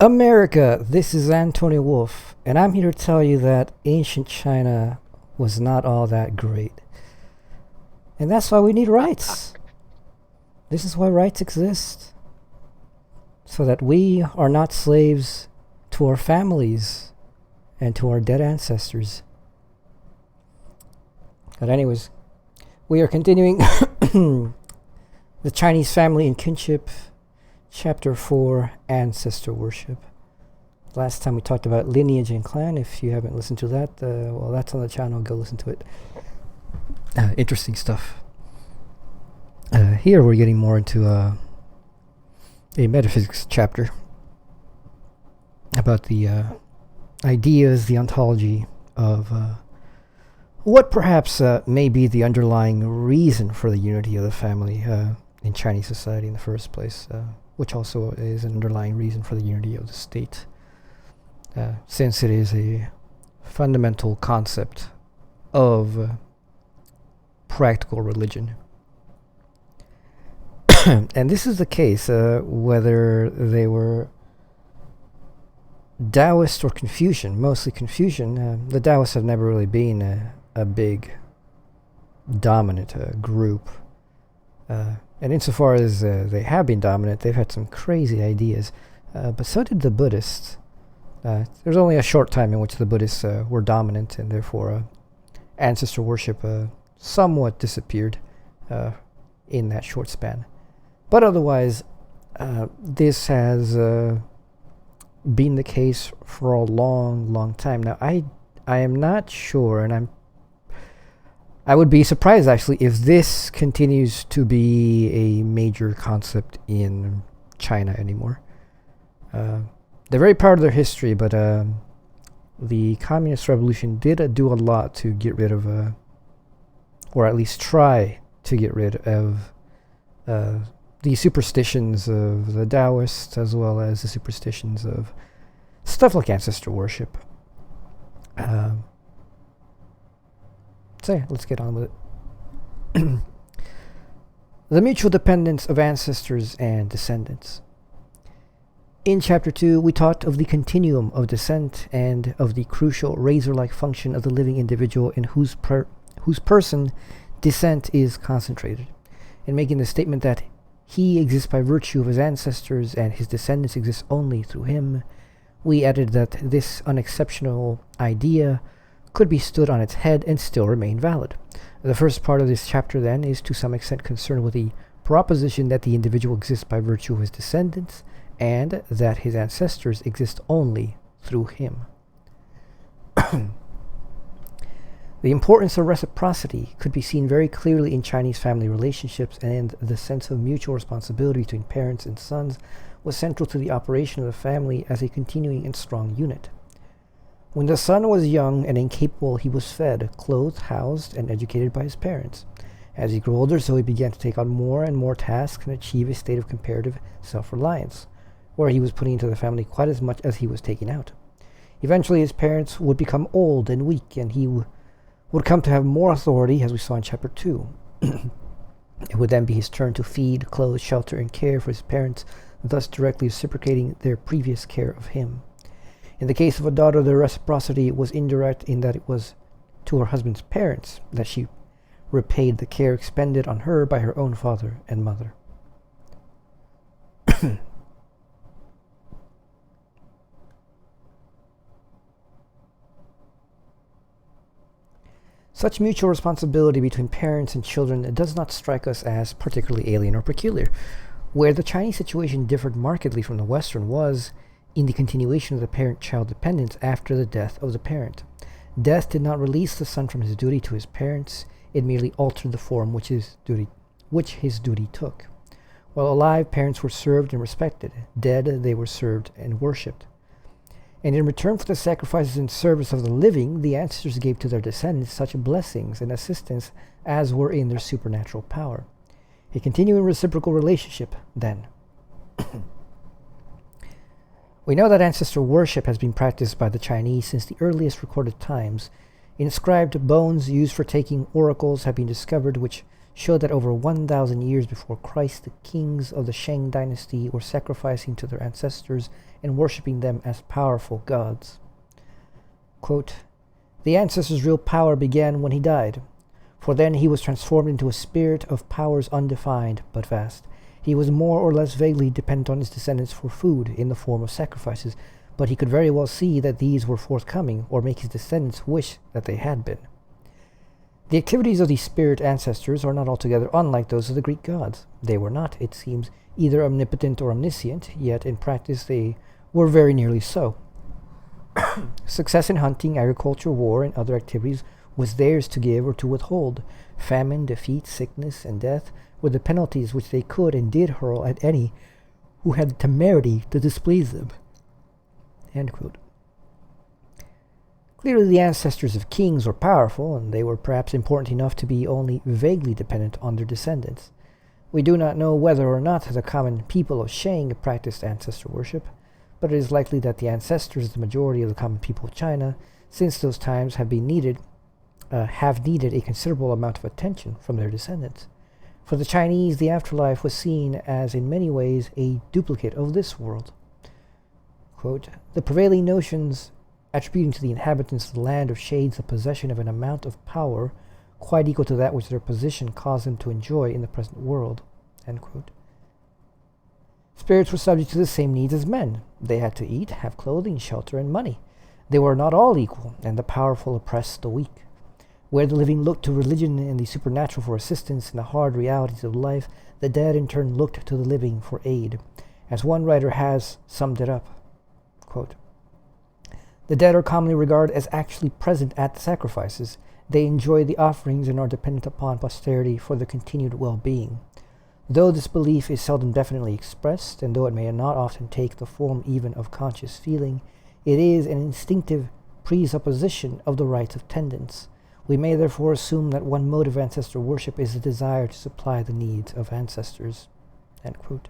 America, this is Antonio Wolf, and I'm here to tell you that ancient China was not all that great. And that's why we need rights. This is why rights exist. So that we are not slaves to our families and to our dead ancestors. But anyways, we are continuing the Chinese family in Kinship, Chapter 4, Ancestor Worship. Last time we talked about lineage and clan. If you haven't listened to that, well, that's on the channel. Go listen to it. Interesting stuff. Here we're getting more into a metaphysics chapter about the ideas, the ontology of what perhaps may be the underlying reason for the unity of the family in Chinese society in the first place, which also is an underlying reason for the unity of the state, since it is a fundamental concept of practical religion. And this is the case whether they were Taoist or Confucian, mostly Confucian. The Taoists have never really been a big dominant group. And insofar as they have been dominant, they've had some crazy ideas. But so did the Buddhists. There's only a short time in which the Buddhists were dominant, and therefore ancestor worship somewhat disappeared in that short span. But otherwise, this has been the case for a long, long time. Now, I am not sure, and I would be surprised actually if this continues to be a major concept in China anymore. They're very proud of their history, but the Communist Revolution did do a lot to get rid of, or at least try to get rid of, the superstitions of the Taoists, as well as the superstitions of stuff like ancestor worship. So yeah, let's get on with it. The mutual dependence of ancestors and descendants. In Chapter 2, we talked of the continuum of descent and of the crucial razor-like function of the living individual in whose person descent is concentrated, in making the statement that he exists by virtue of his ancestors and his descendants exist only through him. We added that this unexceptional idea could be stood on its head and still remain valid. The first part of this chapter then is to some extent concerned with the proposition that the individual exists by virtue of his descendants and that his ancestors exist only through him. The importance of reciprocity could be seen very clearly in Chinese family relationships, and the sense of mutual responsibility between parents and sons was central to the operation of the family as a continuing and strong unit. When the son was young and incapable, he was fed, clothed, housed, and educated by his parents. As he grew older, so he began to take on more and more tasks and achieve a state of comparative self-reliance, where he was putting into the family quite as much as he was taking out. Eventually, his parents would become old and weak, and he would come to have more authority, as we saw in Chapter 2. It would then be his turn to feed, clothe, shelter, and care for his parents, thus directly reciprocating their previous care of him. In the case of a daughter, the reciprocity was indirect in that it was to her husband's parents that she repaid the care expended on her by her own father and mother. Such mutual responsibility between parents and children does not strike us as particularly alien or peculiar. Where the Chinese situation differed markedly from the Western was in the continuation of the parent-child dependence after the death of the parent. Death did not release the son from his duty to his parents, it merely altered the form which his duty took. While alive, parents were served and respected. Dead, they were served and worshipped. And in return for the sacrifices and service of the living, the ancestors gave to their descendants such blessings and assistance as were in their supernatural power. A continuing reciprocal relationship, then. We know that ancestor worship has been practiced by the Chinese since the earliest recorded times. Inscribed bones used for taking oracles have been discovered which show that over 1,000 years before Christ, the kings of the Qing Dynasty were sacrificing to their ancestors and worshipping them as powerful gods. Quote, "The ancestor's real power began when he died, for then he was transformed into a spirit of powers undefined but vast. He was more or less vaguely dependent on his descendants for food in the form of sacrifices, but he could very well see that these were forthcoming or make his descendants wish that they had been. The activities of these spirit ancestors are not altogether unlike those of the Greek gods. They were not, it seems, either omnipotent or omniscient, yet in practice they were very nearly so. Success in hunting, agriculture, war, and other activities was theirs to give or to withhold. Famine, defeat, sickness, and death were the penalties which they could and did hurl at any who had the temerity to displease them." End quote. Clearly the ancestors of kings were powerful, and they were perhaps important enough to be only vaguely dependent on their descendants. We do not know whether or not the common people of Shang practiced ancestor worship, but it is likely that the ancestors of the majority of the common people of China, since those times have needed a considerable amount of attention from their descendants. For the Chinese, the afterlife was seen as in many ways a duplicate of this world. Quote, "The prevailing notions attributing to the inhabitants of the land of shades the possession of an amount of power quite equal to that which their position caused them to enjoy in the present world." End quote. Spirits were subject to the same needs as men. They had to eat, have clothing, shelter, and money. They were not all equal, and the powerful oppressed the weak. Where the living looked to religion and the supernatural for assistance in the hard realities of life, the dead in turn looked to the living for aid. As one writer has summed it up, quote, "The dead are commonly regarded as actually present at the sacrifices. They enjoy the offerings and are dependent upon posterity for their continued well-being. Though this belief is seldom definitely expressed, and though it may not often take the form even of conscious feeling, it is an instinctive presupposition of the rites of tendance. We may therefore assume that one mode of ancestral worship is the desire to supply the needs of ancestors." End quote.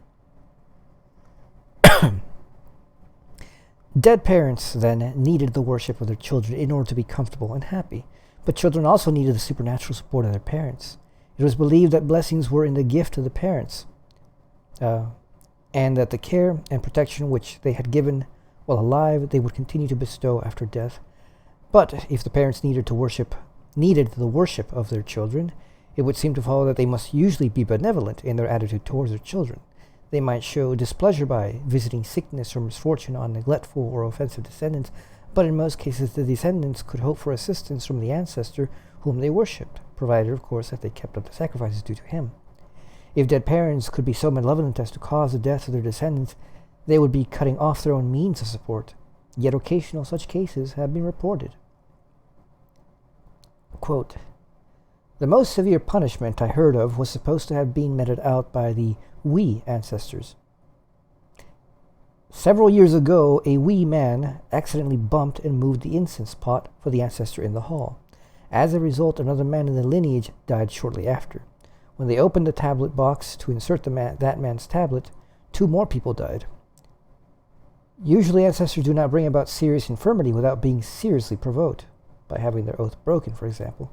Dead parents, then, needed the worship of their children in order to be comfortable and happy, but children also needed the supernatural support of their parents. It was believed that blessings were in the gift of the parents, and that the care and protection which they had given while alive they would continue to bestow after death. But if the parents needed the worship of their children, it would seem to follow that they must usually be benevolent in their attitude towards their children. They might show displeasure by visiting sickness or misfortune on neglectful or offensive descendants, but in most cases the descendants could hope for assistance from the ancestor whom they worshipped, provided, of course, that they kept up the sacrifices due to him. If dead parents could be so malevolent as to cause the death of their descendants, they would be cutting off their own means of support. Yet occasional such cases have been reported. Quote, "The most severe punishment I heard of was supposed to have been meted out by the Wei ancestors. Several years ago, a Wei man accidentally bumped and moved the incense pot for the ancestor in the hall. As a result, another man in the lineage died shortly after. When they opened the tablet box to insert that man's tablet, 2 more people died. Usually ancestors do not bring about serious infirmity without being seriously provoked, by having their oath broken, for example.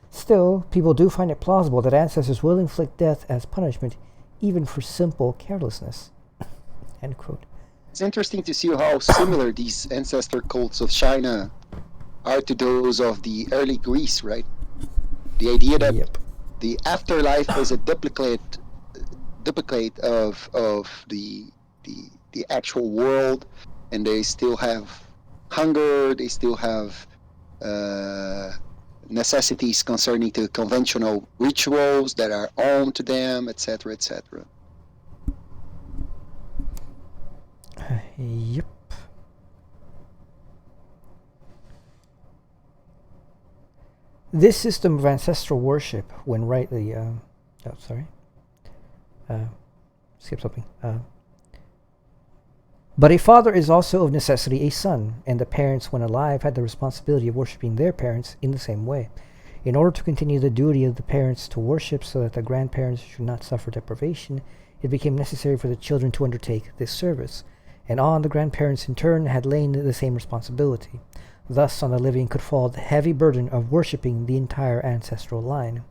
Still, people do find it plausible that ancestors will inflict death as punishment, even for simple carelessness." End quote. It's interesting to see how similar these ancestor cults of China are to those of the early Greece, right? The idea that the afterlife is a duplicate of the actual world, and they still have hunger, they still have necessities concerning to conventional rituals that are owned to them, etc., etc. Yep. This system of ancestral worship, when rightly, skip something. But a father is also of necessity a son, and the parents, when alive, had the responsibility of worshipping their parents in the same way. In order to continue the duty of the parents to worship so that the grandparents should not suffer deprivation, it became necessary for the children to undertake this service, and on the grandparents in turn had lain the same responsibility. Thus on the living could fall the heavy burden of worshipping the entire ancestral line.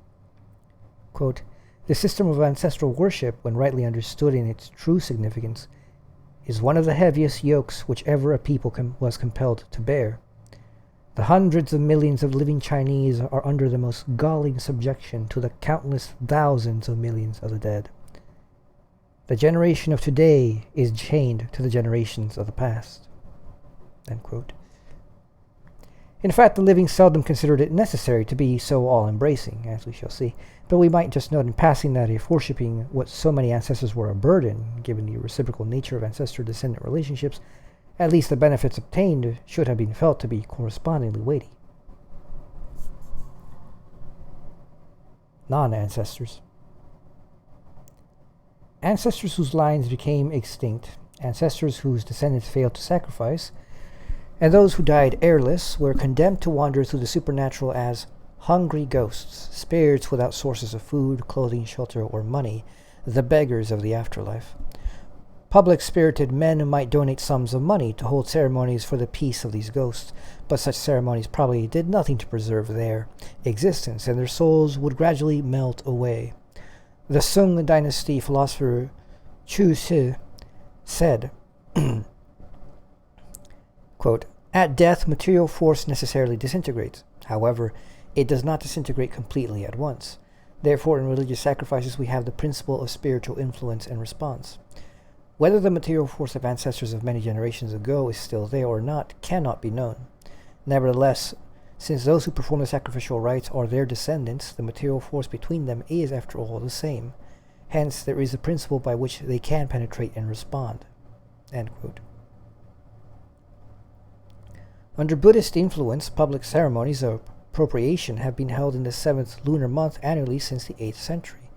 Quote, "The system of ancestral worship, when rightly understood in its true significance, is one of the heaviest yokes which ever a people was compelled to bear. The hundreds of millions of living Chinese are under the most galling subjection to the countless thousands of millions of the dead. The generation of today is chained to the generations of the past." End quote. In fact, the living seldom considered it necessary to be so all-embracing, as we shall see, but we might just note in passing that if worshipping what so many ancestors were a burden, given the reciprocal nature of ancestor-descendant relationships, at least the benefits obtained should have been felt to be correspondingly weighty. Non-ancestors. Ancestors whose lines became extinct, ancestors whose descendants failed to sacrifice, and those who died heirless were condemned to wander through the supernatural as hungry ghosts, spirits without sources of food, clothing, shelter, or money, the beggars of the afterlife. Public-spirited men might donate sums of money to hold ceremonies for the peace of these ghosts, but such ceremonies probably did nothing to preserve their existence, and their souls would gradually melt away. The Qing Dynasty philosopher Chu Shi said, quote, "At death, material force necessarily disintegrates. However, it does not disintegrate completely at once. Therefore, in religious sacrifices, we have the principle of spiritual influence and response. Whether the material force of ancestors of many generations ago is still there or not cannot be known. Nevertheless, since those who perform the sacrificial rites are their descendants, the material force between them is, after all, the same. Hence, there is a principle by which they can penetrate and respond." End quote. Under Buddhist influence, public ceremonies of appropriation have been held in the 7th lunar month annually since the 8th century.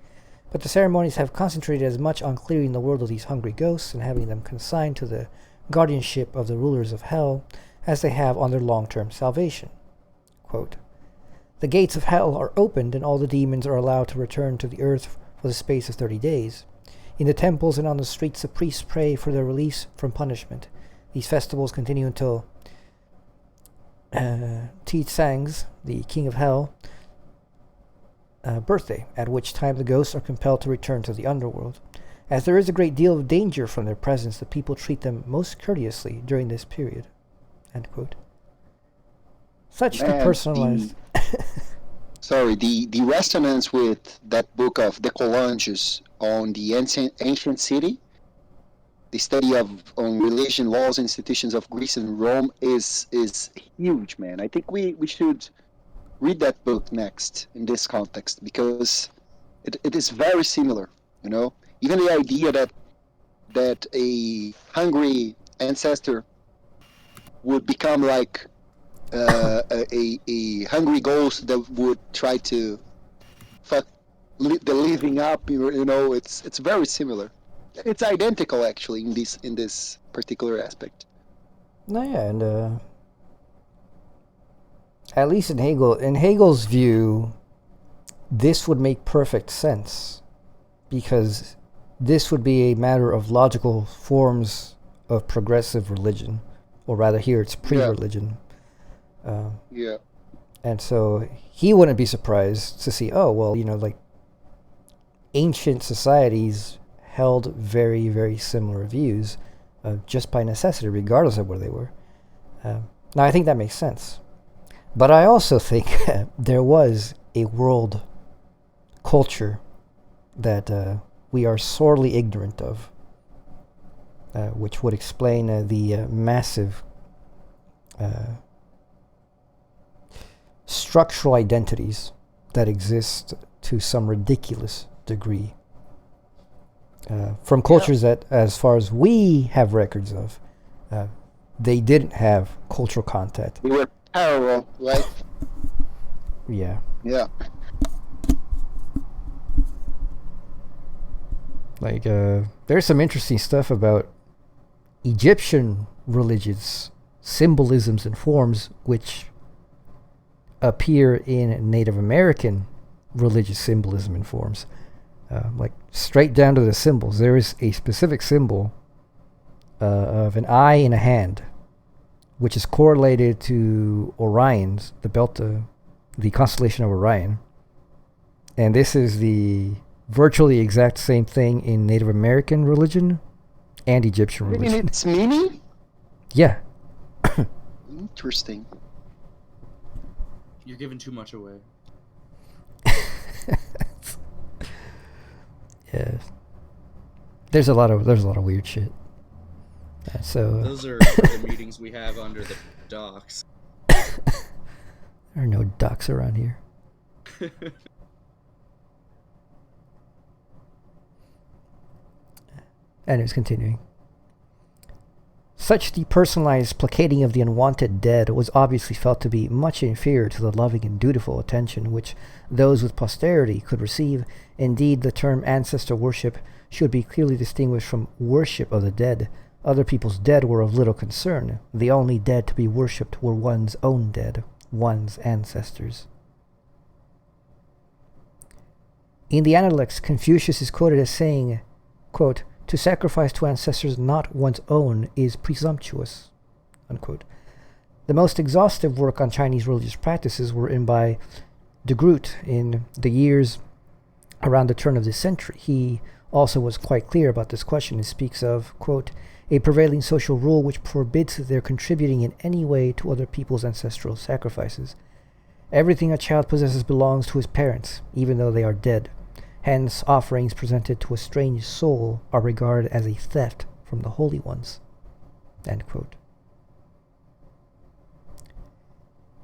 But the ceremonies have concentrated as much on clearing the world of these hungry ghosts and having them consigned to the guardianship of the rulers of hell as they have on their long-term salvation. Quote, "The gates of hell are opened and all the demons are allowed to return to the earth for the space of 30 days. In the temples and on the streets the priests pray for their release from punishment. These festivals continue until Ti Tsang's, the king of hell, birthday, at which time the ghosts are compelled to return to the underworld. As there is a great deal of danger from their presence, the people treat them most courteously during this period." End quote. Such depersonalized... the resonance with that book of De Colanges on the ancient city, the study on religion, laws, institutions of Greece and Rome is huge, man. I think we should read that book next in this context, because it is very similar, you know. Even the idea that a hungry ancestor would become like a hungry ghost that would try to fuck the living up, you know, it's very similar. It's identical, actually, in this particular aspect. No, yeah, and at least in Hegel's view, this would make perfect sense, because this would be a matter of logical forms of progressive religion, or rather here it's pre-religion. Yeah. And so he wouldn't be surprised to see, oh, well, you know, like ancient societies held very, very similar views just by necessity, regardless of where they were. Now, I think that makes sense. But I also think there was a world culture that we are sorely ignorant of, which would explain the massive structural identities that exist to some ridiculous degree from cultures that, as far as we have records of, they didn't have cultural contact. We were parallel, right? Yeah. Yeah. Like, there's some interesting stuff about Egyptian religious symbolisms and forms which appear in Native American religious symbolism and forms. Like, straight down to the symbols. There is a specific symbol of an eye and a hand, which is correlated to Orion's, the constellation of Orion. And this is the virtually exact same thing in Native American religion and Egyptian religion. In its meaning? Yeah. Interesting. You're giving too much away. Yeah. There's a lot of weird shit. Those are the meetings we have under the docks. There are no docks around here. And it's continuing. Such depersonalized placating of the unwanted dead was obviously felt to be much inferior to the loving and dutiful attention which those with posterity could receive. Indeed, the term ancestor worship should be clearly distinguished from worship of the dead. Other people's dead were of little concern. The only dead to be worshipped were one's own dead, one's ancestors. In the Analects, Confucius is quoted as saying, quote, "To sacrifice to ancestors not one's own is presumptuous," unquote. The most exhaustive work on Chinese religious practices were written by de Groot in the years around the turn of this century. He also was quite clear about this question and speaks of, quote, "a prevailing social rule which forbids their contributing in any way to other people's ancestral sacrifices. Everything a child possesses belongs to his parents, even though they are dead. Hence, offerings presented to a strange soul are regarded as a theft from the holy ones." End quote.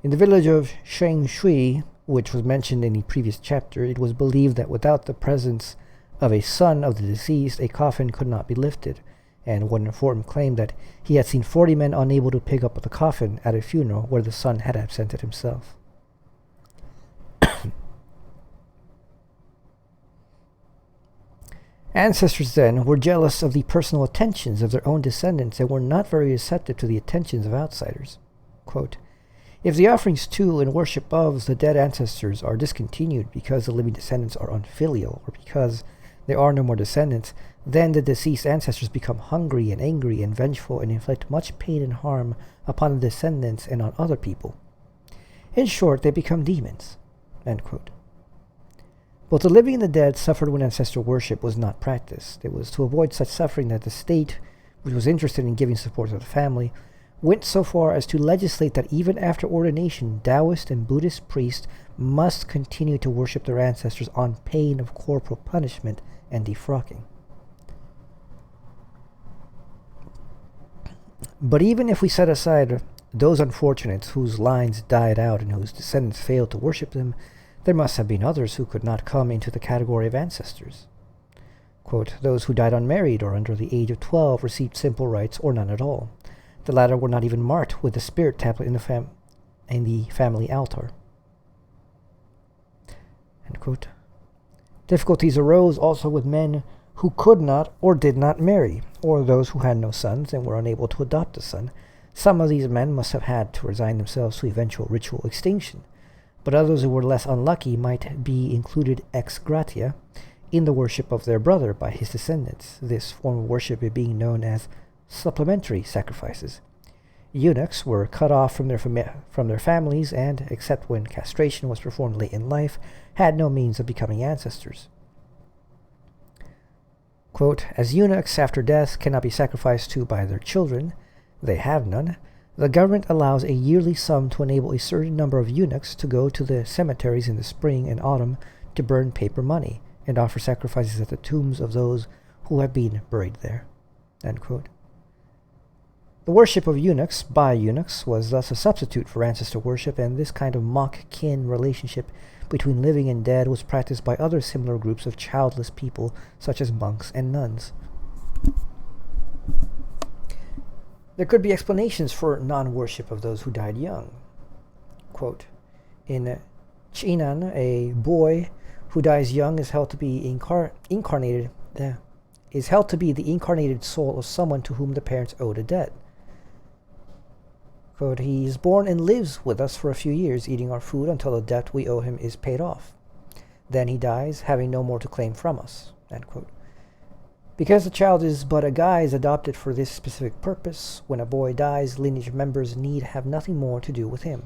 In the village of Shengshui, which was mentioned in the previous chapter, it was believed that without the presence of a son of the deceased, a coffin could not be lifted, and one informant claimed that he had seen 40 men unable to pick up the coffin at a funeral where the son had absented himself. Ancestors, then, were jealous of the personal attentions of their own descendants and were not very receptive to the attentions of outsiders. Quote, "If the offerings to and worship of the dead ancestors are discontinued because the living descendants are unfilial, or because there are no more descendants, then the deceased ancestors become hungry and angry and vengeful and inflict much pain and harm upon the descendants and on other people. In short, they become demons." End quote. Both the living and the dead suffered when ancestral worship was not practiced. It was to avoid such suffering that the state, which was interested in giving support to the family, went so far as to legislate that even after ordination, Taoist and Buddhist priests must continue to worship their ancestors on pain of corporal punishment and defrocking. But even if we set aside those unfortunates whose lines died out and whose descendants failed to worship them, there must have been others who could not come into the category of ancestors. Quote, "Those who died unmarried or under the age of 12 received simple rites or none at all. The latter were not even marked with the spirit tablet in the family altar." End quote. Difficulties arose also with men who could not or did not marry, or those who had no sons and were unable to adopt a son. Some of these men must have had to resign themselves to eventual ritual extinction, but others who were less unlucky might be included ex gratia in the worship of their brother by his descendants, this form of worship being known as supplementary sacrifices. Eunuchs were cut off from their families and, except when castration was performed late in life, had no means of becoming ancestors. Quote, "As eunuchs after death cannot be sacrificed to by their children, they have none, the government allows a yearly sum to enable a certain number of eunuchs to go to the cemeteries in the spring and autumn to burn paper money and offer sacrifices at the tombs of those who have been buried there." End quote. The worship of eunuchs by eunuchs was thus a substitute for ancestor worship, and this kind of mock-kin relationship between living and dead was practiced by other similar groups of childless people, such as monks and nuns. There could be explanations for non-worship of those who died young. Quote, "In Chinan, a boy who dies young is held to be the incarnated soul of someone to whom the parents owed a debt. Quote, "He is born and lives with us for a few years, eating our food until the debt we owe him is paid off. Then he dies, having no more to claim from us." End quote. Because the child is but a guise adopted for this specific purpose, when a boy dies, lineage members need have nothing more to do with him.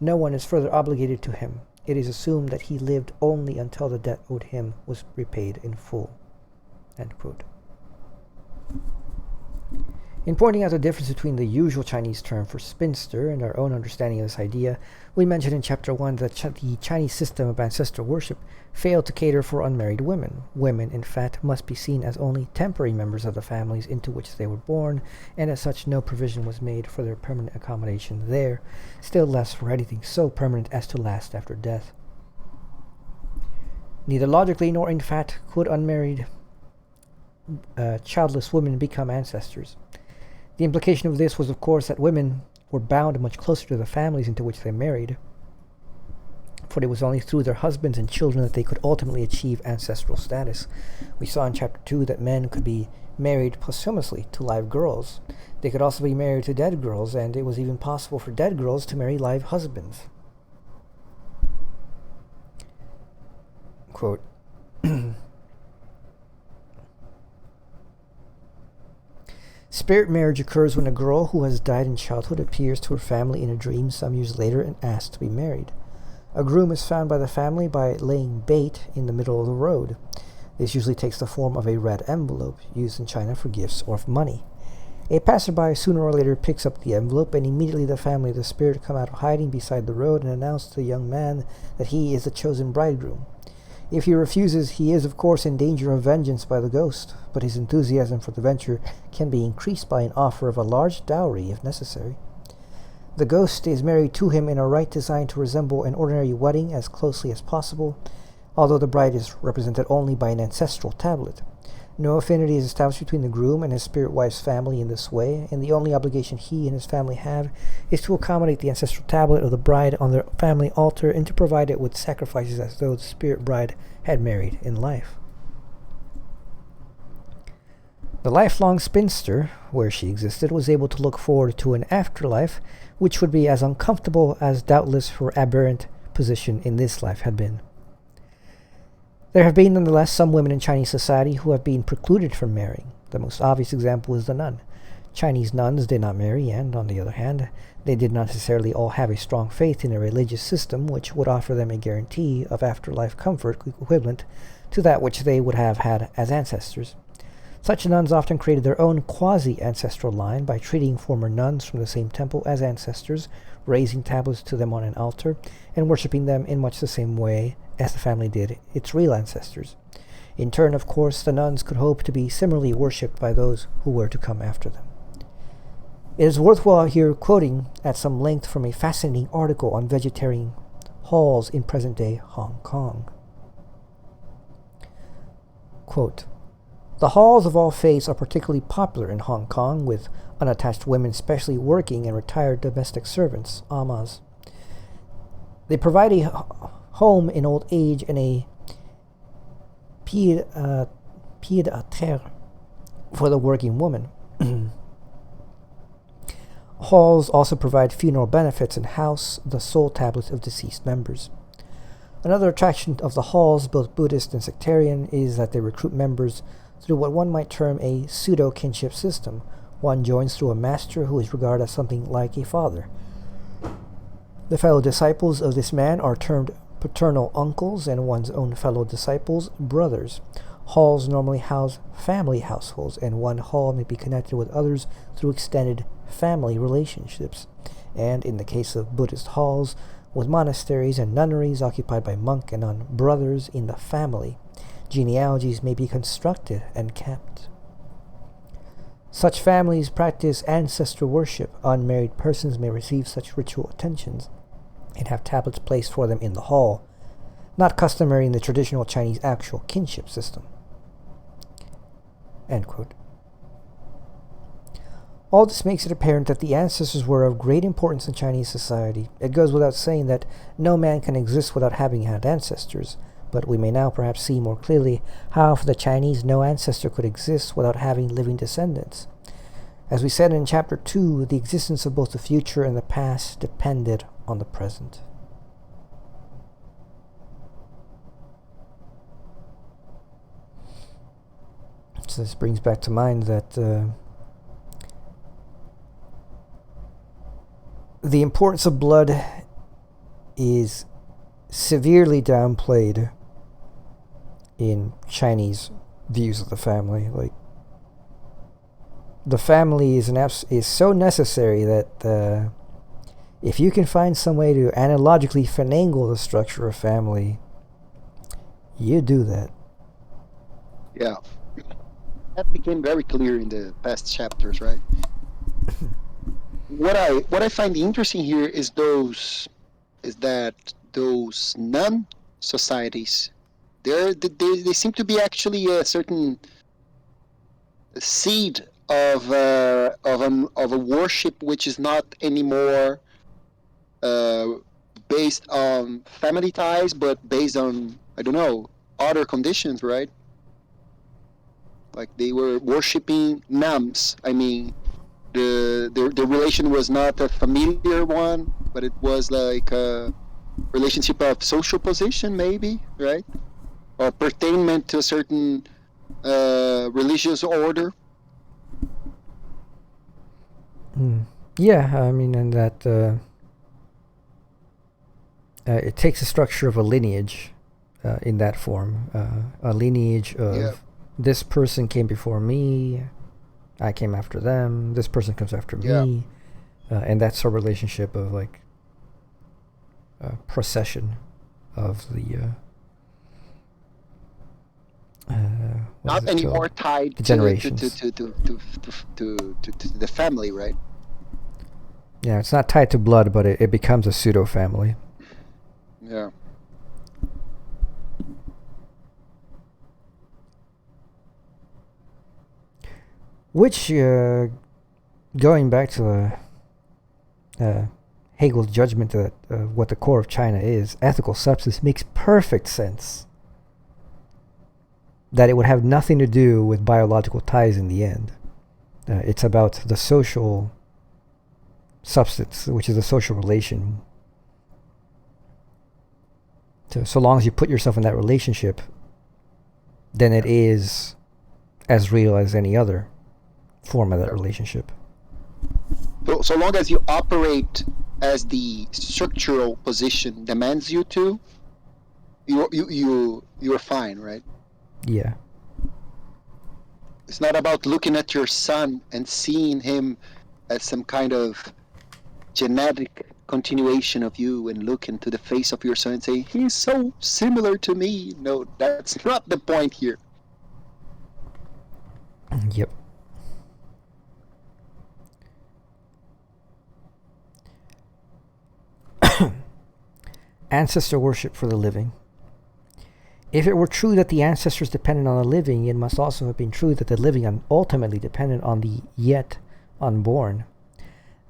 No one is further obligated to him. it is assumed that he lived only until the debt owed him was repaid in full." End quote. In pointing out the difference between the usual Chinese term for spinster and our own understanding of this idea, we mentioned in Chapter 1 that the Chinese system of ancestor worship failed to cater for unmarried women. Women, in fact, must be seen as only temporary members of the families into which they were born, and as such no provision was made for their permanent accommodation there, still less for anything so permanent as to last after death. Neither logically nor in fact could unmarried, childless women become ancestors. The implication of this was, of course, that women were bound much closer to the families into which they married, for it was only through their husbands and children that they could ultimately achieve ancestral status. We saw in Chapter 2 that men could be married posthumously to live girls. They could also be married to dead girls, and it was even possible for dead girls to marry live husbands. Quote, "Spirit marriage occurs when a girl who has died in childhood appears to her family in a dream some years later and asks to be married. A groom is found by the family by laying bait in the middle of the road. This usually takes the form of a red envelope, used in China for gifts or for money. A passerby sooner or later picks up the envelope, and immediately the family of the spirit come out of hiding beside the road and announce to the young man that he is the chosen bridegroom. If he refuses, he is, of course, in danger of vengeance by the ghost, but his enthusiasm for the venture can be increased by an offer of a large dowry, if necessary. The ghost is married to him in a rite designed to resemble an ordinary wedding as closely as possible, although the bride is represented only by an ancestral tablet. No affinity is established between the groom and his spirit wife's family in this way, and the only obligation he and his family have is to accommodate the ancestral tablet of the bride on their family altar and to provide it with sacrifices as though the spirit bride had married in life. The lifelong spinster, where she existed, was able to look forward to an afterlife which would be as uncomfortable as doubtless her aberrant position in this life had been. There have been, nonetheless, some women in Chinese society who have been precluded from marrying. The most obvious example is the nun. Chinese nuns did not marry, and, on the other hand, they did not necessarily all have a strong faith in a religious system which would offer them a guarantee of afterlife comfort equivalent to that which they would have had as ancestors. Such nuns often created their own quasi-ancestral line by treating former nuns from the same temple as ancestors, raising tablets to them on an altar, and worshipping them in much the same way as the family did its real ancestors. In turn, of course, the nuns could hope to be similarly worshipped by those who were to come after them. It is worthwhile here quoting at some length from a fascinating article on vegetarian halls in present-day Hong Kong. Quote, "The halls of all faiths are particularly popular in Hong Kong, with unattached women especially working and retired domestic servants, amas. They provide a home in old age and a pied-à-terre for the working woman. Halls also provide funeral benefits and house the soul tablets of deceased members. Another attraction of the halls, both Buddhist and sectarian, is that they recruit members through what one might term a pseudo-kinship system. One joins through a master who is regarded as something like a father. The fellow disciples of this man are termed paternal uncles, and one's own fellow disciples brothers. Halls normally house family households, and one hall may be connected with others through extended family relationships, and in the case of Buddhist halls, with monasteries and nunneries occupied by monk and nun brothers in the family. Genealogies may be constructed and kept. Such families practice ancestor worship. Unmarried persons may receive such ritual attentions and have tablets placed for them in the hall, not customary in the traditional Chinese actual kinship system." End quote. All this makes it apparent that the ancestors were of great importance in Chinese society. It goes without saying that no man can exist without having had ancestors, but we may now perhaps see more clearly how for the Chinese no ancestor could exist without having living descendants. As we said in Chapter 2, the existence of both the future and the past depended on the present. So this brings back to mind that the importance of blood is severely downplayed in Chinese views of the family. Like, the family is so necessary that if you can find some way to analogically finagle the structure of family, you do that. Yeah, that became very clear in the past chapters, right? What I find interesting here is that those non-societies, they seem to be actually a certain seed of a worship which is not anymore uh, based on family ties, but based on, I don't know, other conditions, right? Like they were worshiping nams. I mean, the relation was not a familiar one, but it was like a relationship of social position, maybe, right? Or pertainment to a certain religious order. Yeah, I mean, and that it takes the structure of a lineage in that form. A lineage of this person came before me, I came after them, this person comes after me, and that's a relationship of like procession of the not anymore tied the generations. To the family, right? Yeah, it's not tied to blood, but it becomes a pseudo family. Yeah. Which, going back to Hegel's judgment that what the core of China is, ethical substance, makes perfect sense. That it would have nothing to do with biological ties in the end. It's about the social substance, which is a social relation. So long as you put yourself in that relationship, then it is as real as any other form of that relationship. So long as you operate as the structural position demands you to, you're fine, right? Yeah. It's not about looking at your son and seeing him as some kind of genetic continuation of you and look into the face of your son and say, he's so similar to me. No, that's not the point here. Yep. Ancestor worship for the living. If it were true that the ancestors depended on the living, it must also have been true that the living ultimately depended on the yet unborn.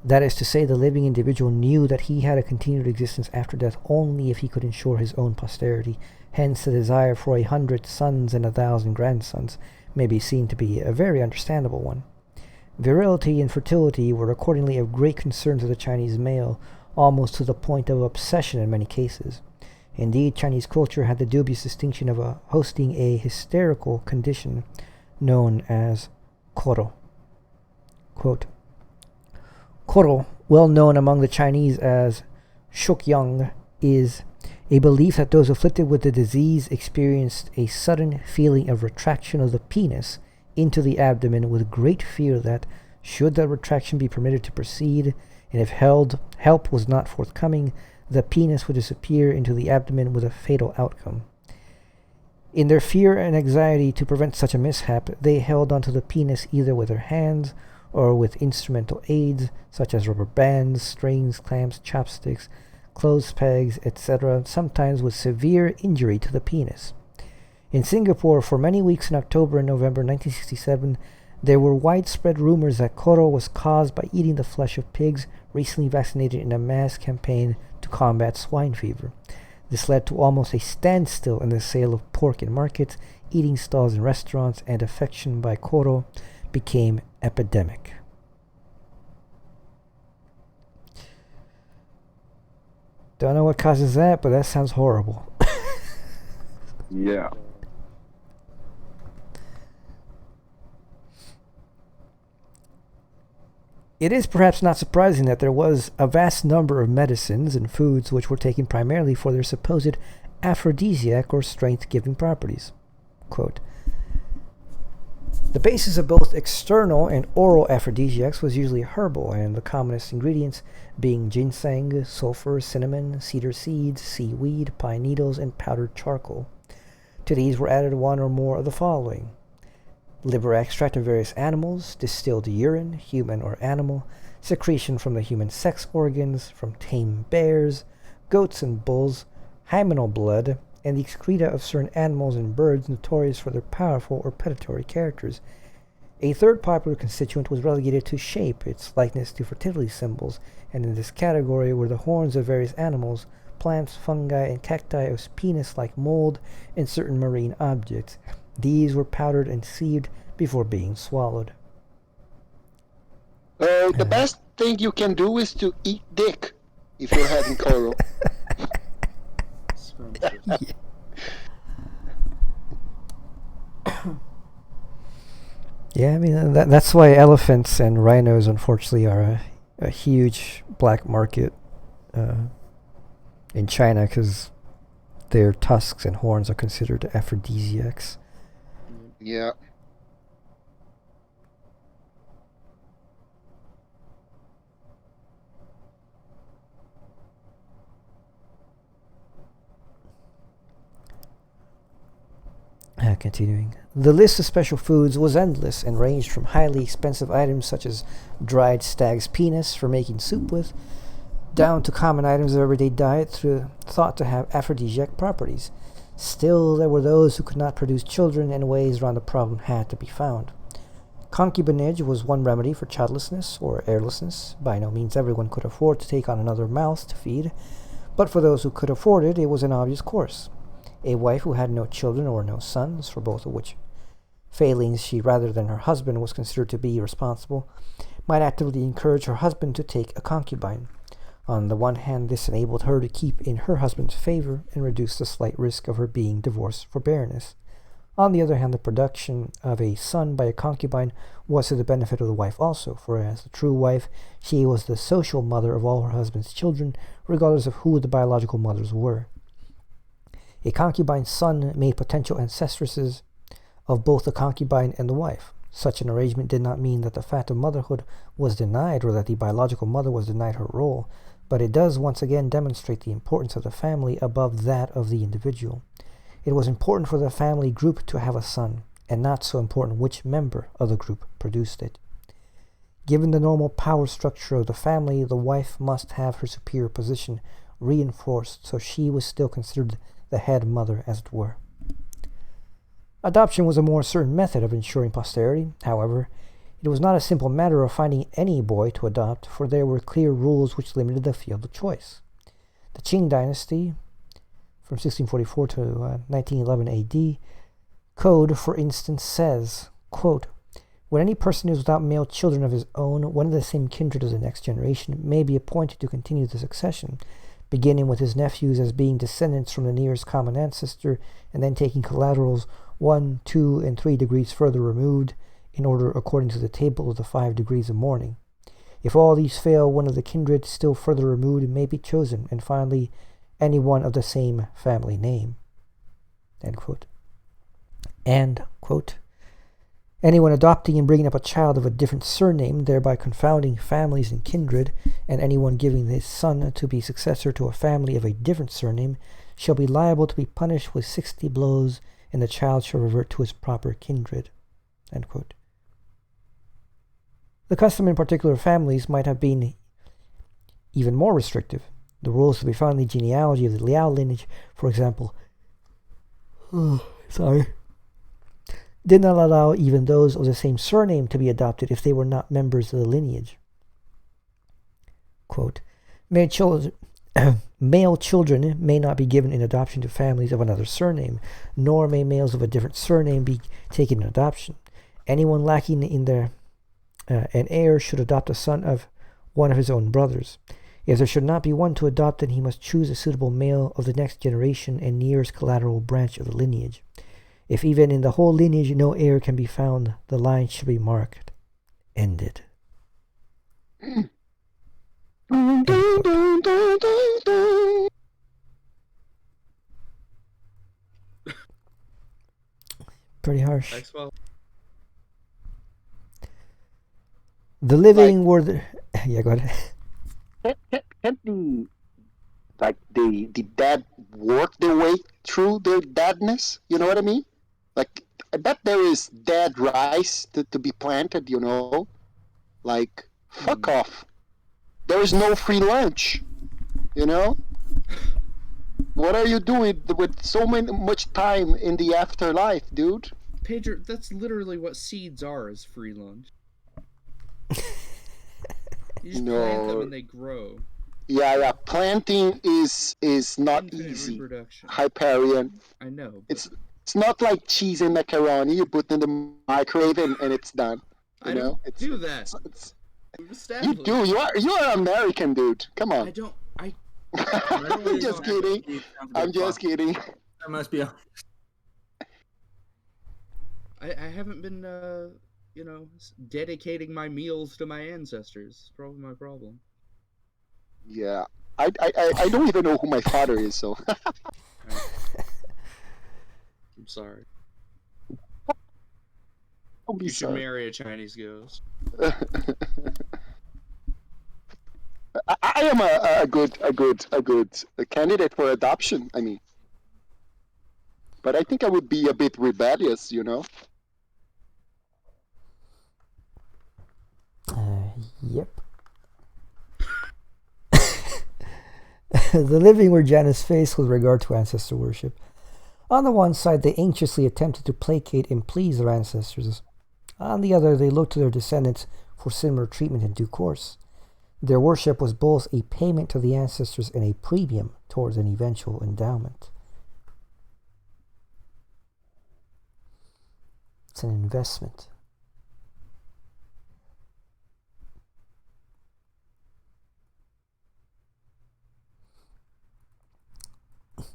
That is to say, the living individual knew that he had a continued existence after death only if he could ensure his own posterity. Hence, the desire for 100 sons and 1,000 grandsons may be seen to be a very understandable one. Virility and fertility were accordingly of great concern to the Chinese male, almost to the point of obsession in many cases. Indeed, Chinese culture had the dubious distinction of hosting a hysterical condition known as koro. Quote, Koro, well known among the Chinese as shokyang, is a belief that those afflicted with the disease experienced a sudden feeling of retraction of the penis into the abdomen with great fear that, should that retraction be permitted to proceed, and if help was not forthcoming, the penis would disappear into the abdomen with a fatal outcome. In their fear and anxiety to prevent such a mishap, they held onto the penis either with their hands or with instrumental aids such as rubber bands, strings, clamps, chopsticks, clothes pegs, etc., sometimes with severe injury to the penis. In Singapore, for many weeks in October and November 1967, there were widespread rumors that koro was caused by eating the flesh of pigs recently vaccinated in a mass campaign to combat swine fever. This led to almost a standstill in the sale of pork in markets, eating stalls in restaurants, and affection by koro became epidemic. Don't know what causes that, but that sounds horrible. Yeah. It is perhaps not surprising that there was a vast number of medicines and foods which were taken primarily for their supposed aphrodisiac or strength-giving properties. Quote, the basis of both external and oral aphrodisiacs was usually herbal, and the commonest ingredients being ginseng, sulfur, cinnamon, cedar seeds, seaweed, pine needles, and powdered charcoal. To these were added one or more of the following: liver extract of various animals, distilled urine, human or animal, secretion from the human sex organs, from tame bears, goats and bulls, hymenal blood, and the excreta of certain animals and birds notorious for their powerful or predatory characters. A third popular constituent was relegated to shape, its likeness to fertility symbols, and in this category were the horns of various animals, plants, fungi, and cacti of penis-like mold, and certain marine objects. These were powdered and sieved before being swallowed. The best thing you can do is to eat dick if you're having coral. Yeah, I mean, that's why elephants and rhinos, unfortunately, are a huge black market in China, because their tusks and horns are considered aphrodisiacs. Yeah. Continuing. The list of special foods was endless and ranged from highly expensive items such as dried stag's penis for making soup with, down to common items of everyday diet thought to have aphrodisiac properties. Still, there were those who could not produce children, and ways around the problem had to be found. Concubinage was one remedy for childlessness or heirlessness. By no means everyone could afford to take on another mouth to feed, but for those who could afford it, it was an obvious course. A wife who had no children or no sons, for both of which failings she rather than her husband was considered to be responsible, might actively encourage her husband to take a concubine. On the one hand, this enabled her to keep in her husband's favor and reduce the slight risk of her being divorced for barrenness. On the other hand, the production of a son by a concubine was to the benefit of the wife also, for as the true wife, she was the social mother of all her husband's children, regardless of who the biological mothers were. A concubine's son made potential ancestresses of both the concubine and the wife. Such an arrangement did not mean that the fact of motherhood was denied or that the biological mother was denied her role, but it does once again demonstrate the importance of the family above that of the individual. It was important for the family group to have a son, and not so important which member of the group produced it. Given the normal power structure of the family, the wife must have her superior position reinforced, so she was still considered the head mother, as it were. Adoption was a more certain method of ensuring posterity. However, it was not a simple matter of finding any boy to adopt, for there were clear rules which limited the field of choice. The Qing Dynasty, from 1644 to 1911 AD, code, for instance, says, quote, when any person is without male children of his own, one of the same kindred as the next generation may be appointed to continue the succession, beginning with his nephews as being descendants from the nearest common ancestor, and then taking collaterals 1, 2, and 3 degrees further removed, in order according to the table of the 5 degrees of mourning. If all these fail, one of the kindred still further removed may be chosen, and finally any one of the same family name. End quote. And, quote, anyone adopting and bringing up a child of a different surname, thereby confounding families and kindred, and anyone giving his son to be successor to a family of a different surname, shall be liable to be punished with 60 blows, and the child shall revert to his proper kindred. End quote. The custom in particular families might have been even more restrictive. The rules to be found in the genealogy of the Liao lineage, for example, did not allow even those of the same surname to be adopted if they were not members of the lineage. Quote, male children may not be given in adoption to families of another surname, nor may males of a different surname be taken in adoption. Anyone lacking in their an heir should adopt a son of one of his own brothers. If there should not be one to adopt, then he must choose a suitable male of the next generation and nearest collateral branch of the lineage. If even in the whole lineage no heir can be found, the line should be marked ended. Pretty harsh. X-Files. The living were the... Yeah, go ahead. Can't the dead work their way through their deadness? You know what I mean? Like, I bet there is dead rice to be planted, you know? Like, fuck off. There is no free lunch, you know? What are you doing with much time in the afterlife, dude? Pedro, that's literally what seeds are, is free lunch. You just plant them and they grow. Yeah. Planting is not Infinite easy. Reproduction. Hyperion. I know. It's not like cheese and macaroni. You put in the microwave and it's done. I don't do that. You do. You are American, dude. Come on. I don't. I'm just kidding. I'm just kidding. That must be. I haven't been dedicating my meals to my ancestors. It's probably my problem. Yeah. I don't even know who my father is, so. I'm sorry. Don't be You should sorry. marry a Chinese ghost. I am a good candidate for adoption. I mean, but I think I would be a bit rebellious, you know. Yep. The living were Janus faced with regard to ancestor worship. On the one side, they anxiously attempted to placate and please their ancestors. On the other, they looked to their descendants for similar treatment in due course. Their worship was both a payment to the ancestors and a premium towards an eventual endowment. It's an investment.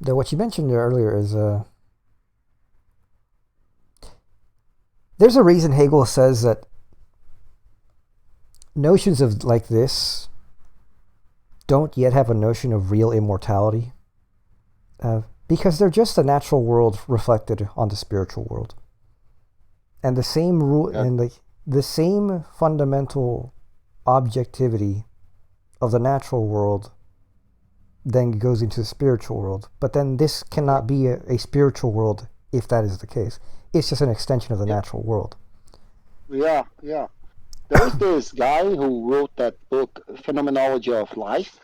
Though what you mentioned earlier is there's a reason Hegel says that notions of like this don't yet have a notion of real immortality, because they're just the natural world reflected on the spiritual world, and the same rule and the same fundamental objectivity of the natural world then goes into the spiritual world. But then this cannot be a spiritual world if that is the case. It's just an extension of the natural world. Yeah. There's this guy who wrote that book, Phenomenology of Life,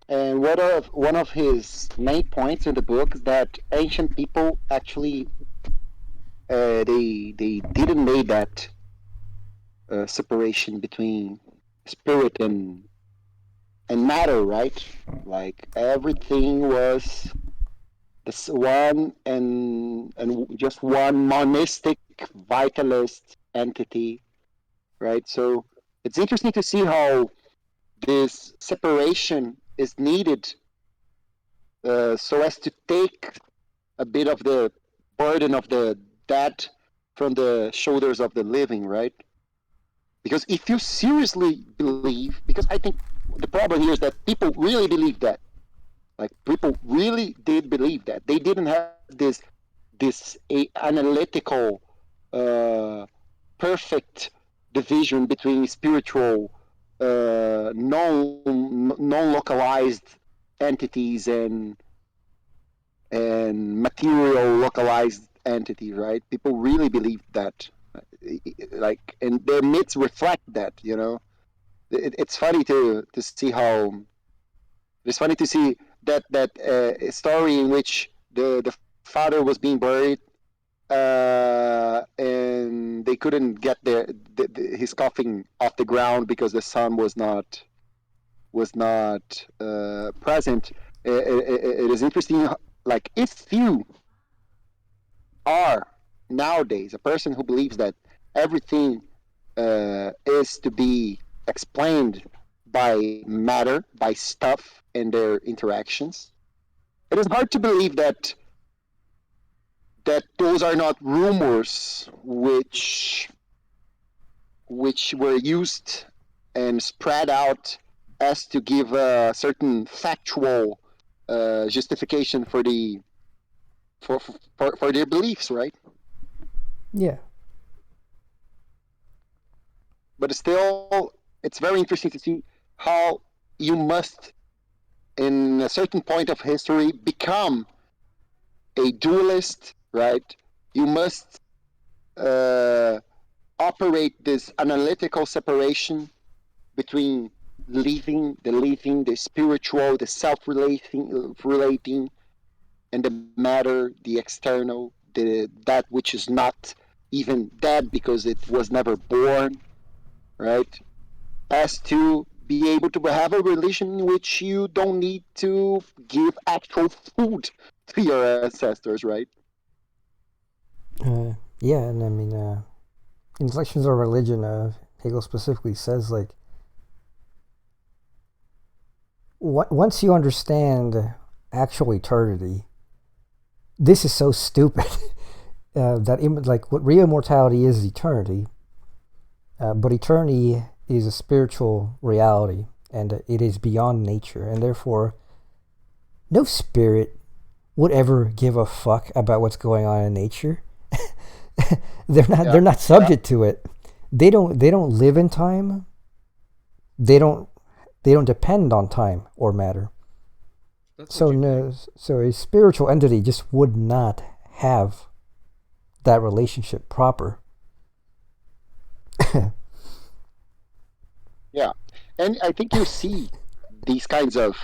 and one of his main points in the book is that ancient people actually they didn't make that separation between spirit and matter, right? Like everything was this one and just one monistic vitalist entity, right? So it's interesting to see how this separation is needed so as to take a bit of the burden of the dead from the shoulders of the living, right? Because if you seriously believe, because I think the problem here is that people really believe that. Like people really did believe that. They didn't have this analytical, perfect division between spiritual, non-localized entities and material localized entities, right? People really believed that, like, and their myths reflect that. You know, it's funny to see how. It's funny to see that story in which the father was being buried, and they couldn't get his coffin off the ground because the son was not present. It is interesting. Like if you are nowadays a person who believes that everything is to be explained by matter, by stuff and their interactions, it is hard to believe that those are not rumors which were used and spread out as to give a certain factual justification for for their beliefs, right? Yeah. But still, it's very interesting to see how you must, in a certain point of history, become a dualist, right? You must uh, operate this analytical separation between living, the spiritual, the self-relating, and the matter, the external, that which is not even dead because it was never born, right? As to be able to have a religion in which you don't need to give actual food to your ancestors, right? Yeah, and I mean, Intellections of Religion, Hegel specifically says, like, once you understand actual eternity, this is so stupid that, like, what real immortality is eternity, but eternity is a spiritual reality, and it is beyond nature, and therefore, no spirit would ever give a fuck about what's going on in nature. They're not subject to it. They don't live in time. They don't depend on time or matter. So a spiritual entity just would not have that relationship proper. Yeah, and I think you see these kinds of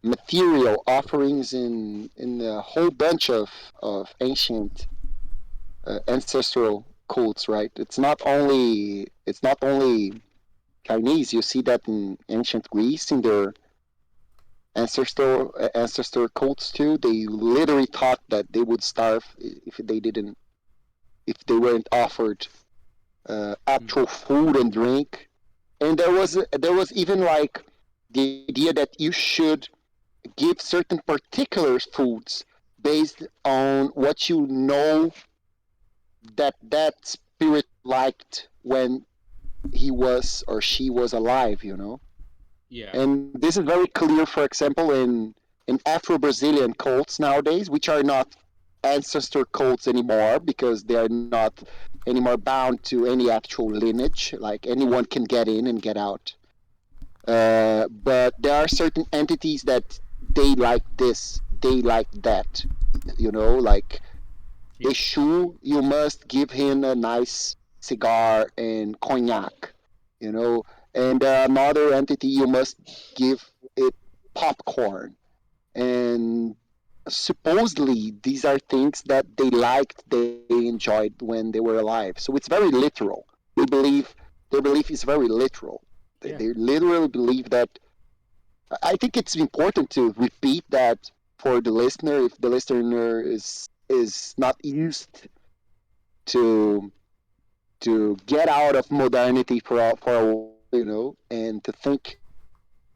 material offerings in a whole bunch of ancient ancestral cults, right? It's not only Chinese. You see that in ancient Greece in their ancestor cults too. They literally thought that they would starve if they weren't offered actual food and drink. And there was even like the idea that you should give certain particular foods based on what you know that spirit liked when he was or she was alive, you know. Yeah. And this is very clear, for example, in Afro-Brazilian cults nowadays, which are not ancestor cults anymore because they are not anymore bound to any actual lineage. Like anyone can get in and get out. But there are certain entities that they like this, they like that. You know, like Yeah. Eshu, you must give him a nice cigar and cognac, you know, and another entity you must give it popcorn. And supposedly these are things that they liked, they enjoyed when they were alive. So it's very literal. They believe their belief is very literal. They, Yeah. they literally believe that. I think it's important to repeat that for the listener, if the listener is not used to to get out of modernity for a while, you know, and to think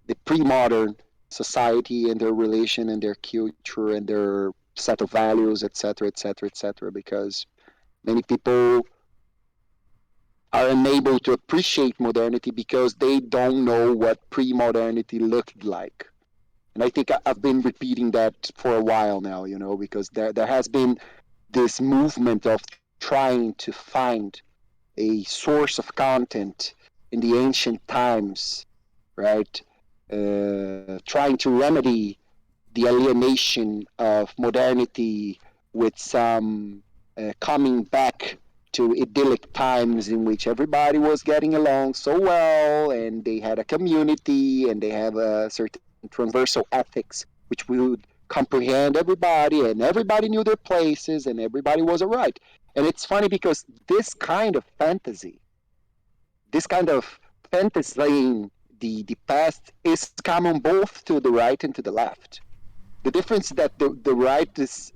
the pre-modern society and their relation and their culture and their set of values, etc., etc., etc. Because many people are unable to appreciate modernity because they don't know what pre-modernity looked like. And I think I've been repeating that for a while now, you know, because there has been this movement of trying to find a source of content in the ancient times, right? Trying to remedy the alienation of modernity with some coming back to idyllic times in which everybody was getting along so well and they had a community and they have a certain transversal ethics which would comprehend everybody and everybody knew their places and everybody was all right. And it's funny because this kind of fantasying the past is common both to the right and to the left. The difference is that the right is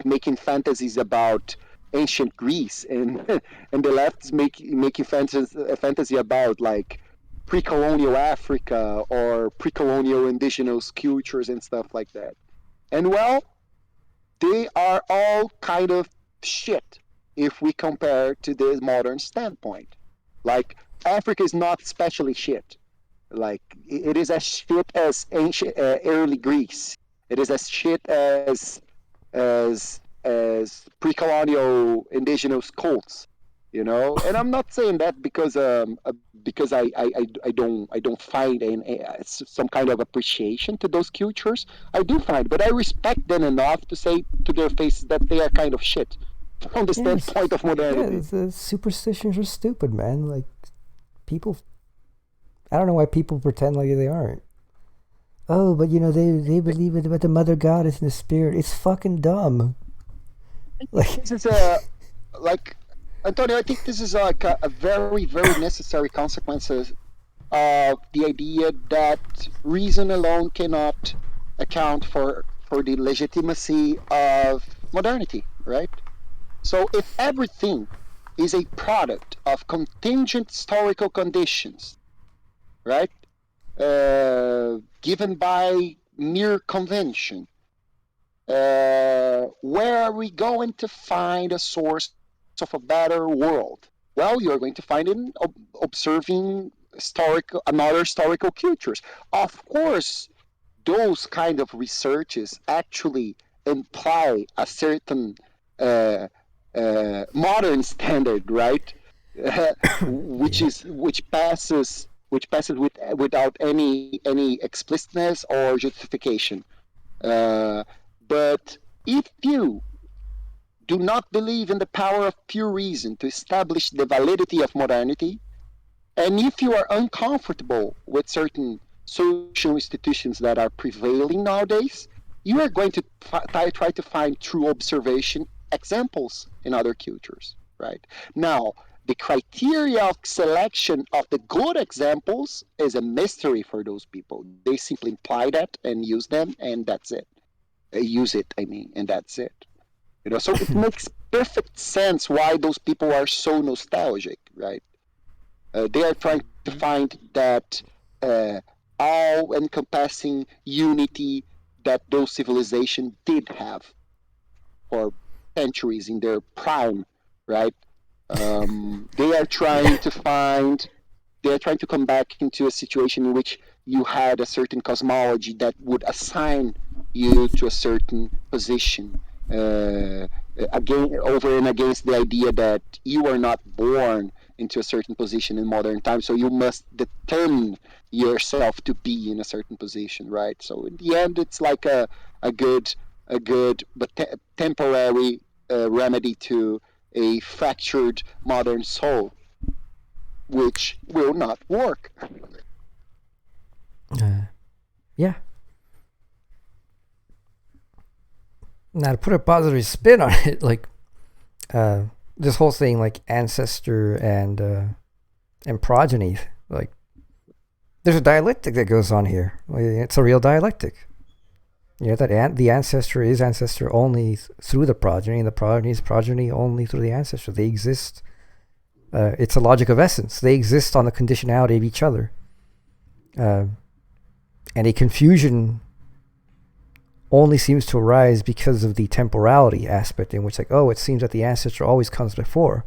making fantasies about ancient Greece, and and the left is making fantasy about like pre-colonial Africa or pre-colonial indigenous cultures and stuff like that. And well, they are all kind of shit if we compare to this modern standpoint. Like, Africa is not especially shit. Like, it is as shit as ancient early Greece. It is as shit as pre-colonial indigenous cults, And I'm not saying that because I don't find some kind of appreciation to those cultures. I do find, but I respect them enough to say to their faces that they are kind of shit from the Yes. standpoint of modernity. The superstitions are stupid, man. Like, people, I don't know why people pretend like they aren't. Oh, but they believe in the mother goddess and the spirit. It's fucking dumb. Like, This is like Antonio. I think this is like a very, very necessary consequences of the idea that reason alone cannot account for the legitimacy of modernity, right? So if everything is a product of contingent historical conditions, right, given by mere convention, where are we going to find a source of a better world? Well, you're going to find it in observing another historical cultures. Of course, those kind of researches actually imply a certain uh, modern standard, right? which yeah. is which passes without any explicitness or justification. Uh, but if you do not believe in the power of pure reason to establish the validity of modernity, and if you are uncomfortable with certain social institutions that are prevailing nowadays, you are going to try to find true observation examples in other cultures, right? Now, the criteria of selection of the good examples is a mystery for those people. They simply imply that and use them, and that's it. Use it, I mean, and that's it. So it makes perfect sense why those people are so nostalgic, right? They are trying to find that all-encompassing unity that those civilizations did have for centuries in their prime, right? They are trying to find they're trying to come back into a situation in which you had a certain cosmology that would assign you to a certain position, again over and against the idea that you are not born into a certain position in modern times, so you must determine yourself to be in a certain position, right? So in the end, it's like a good but temporary remedy to a fractured modern soul, which will not work. Yeah. Now, to put a positive spin on it, like, this whole thing, like ancestor and progeny, like, there's a dialectic that goes on here. It's a real dialectic. That the ancestor is ancestor only through the progeny, and the progeny is progeny only through the ancestor. They exist. It's a logic of essence. They exist on the conditionality of each other. And a confusion only seems to arise because of the temporality aspect, in which, like, oh, it seems that the ancestor always comes before.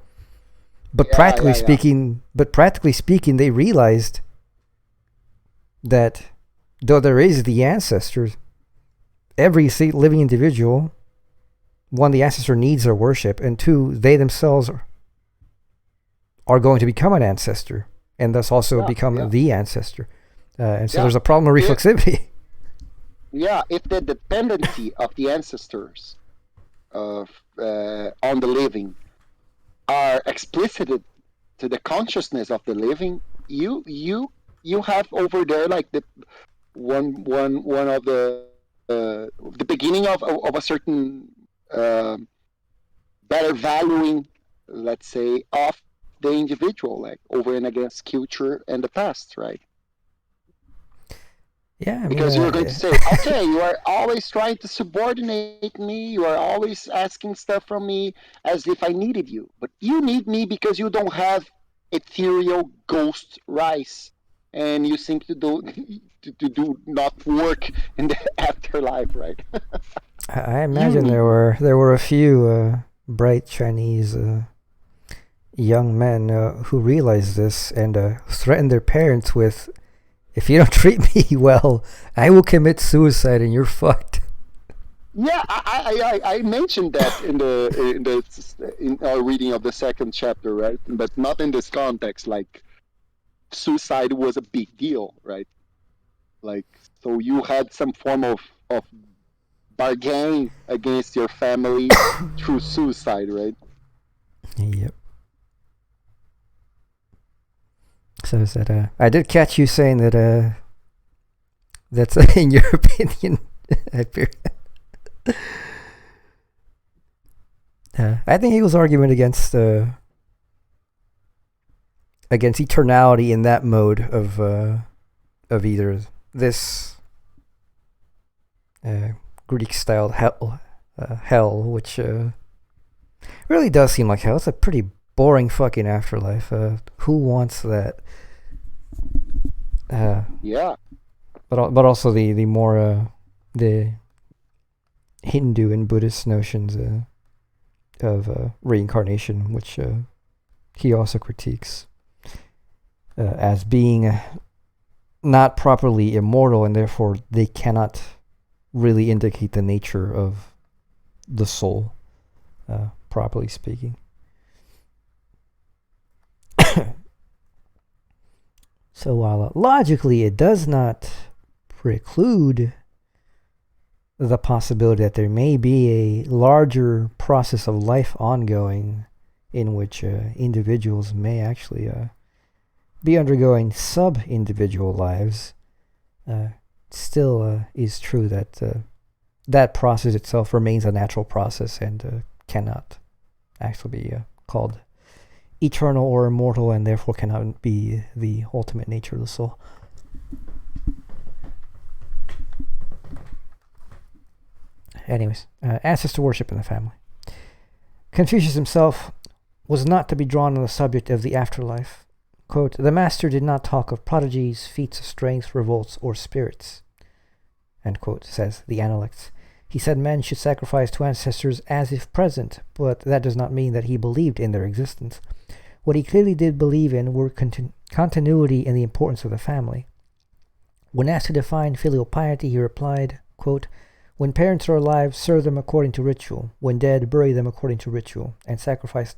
But practically speaking, they realized that though there is the ancestors, every living individual, one, the ancestor needs their worship, and two, they themselves are going to become an ancestor, and thus also become the ancestor. And so there's a problem of reflexivity. If the dependency of the ancestors on the living are explicited to the consciousness of the living, you have over there like the one of the beginning of a certain better valuing, let's say, of the individual, like over and against culture and the past, right? Yeah, because you're going to say, okay, you are always trying to subordinate me. You are always asking stuff from me as if I needed you. But you need me because you don't have ethereal ghost rice, and you seem to do not work in the afterlife, right? I imagine there were a few bright Chinese young men who realize this and threaten their parents with, "If you don't treat me well, I will commit suicide and you're fucked." Yeah, I mentioned that in our reading of the second chapter, right? But not in this context. Like, suicide was a big deal, right? Like, so you had some form of bargain against your family through suicide, right? Yep. So is that I did catch you saying that that's in your opinion. I think Hegel's argument against eternality in that mode of either this Greek-styled hell, which really does seem like hell. It's a pretty boring fucking afterlife. Who wants that? Yeah. But also the more the Hindu and Buddhist notions of reincarnation, which he also critiques as being not properly immortal, and therefore they cannot really indicate the nature of the soul, properly speaking. So while logically it does not preclude the possibility that there may be a larger process of life ongoing in which individuals may actually be undergoing sub-individual lives, still is true that that process itself remains a natural process and cannot actually be called eternal or immortal, and therefore cannot be the ultimate nature of the soul. Anyways, ancestor worship in the family. Confucius himself was not to be drawn on the subject of the afterlife. Quote, "The master did not talk of prodigies, feats of strength, revolts, or spirits," end quote, says the Analects. He said men should sacrifice to ancestors as if present, but that does not mean that he believed in their existence. What he clearly did believe in were continuity and the importance of the family. When asked to define filial piety, he replied, quote, "When parents are alive, serve them according to ritual. When dead, bury them according to ritual, and sacrifice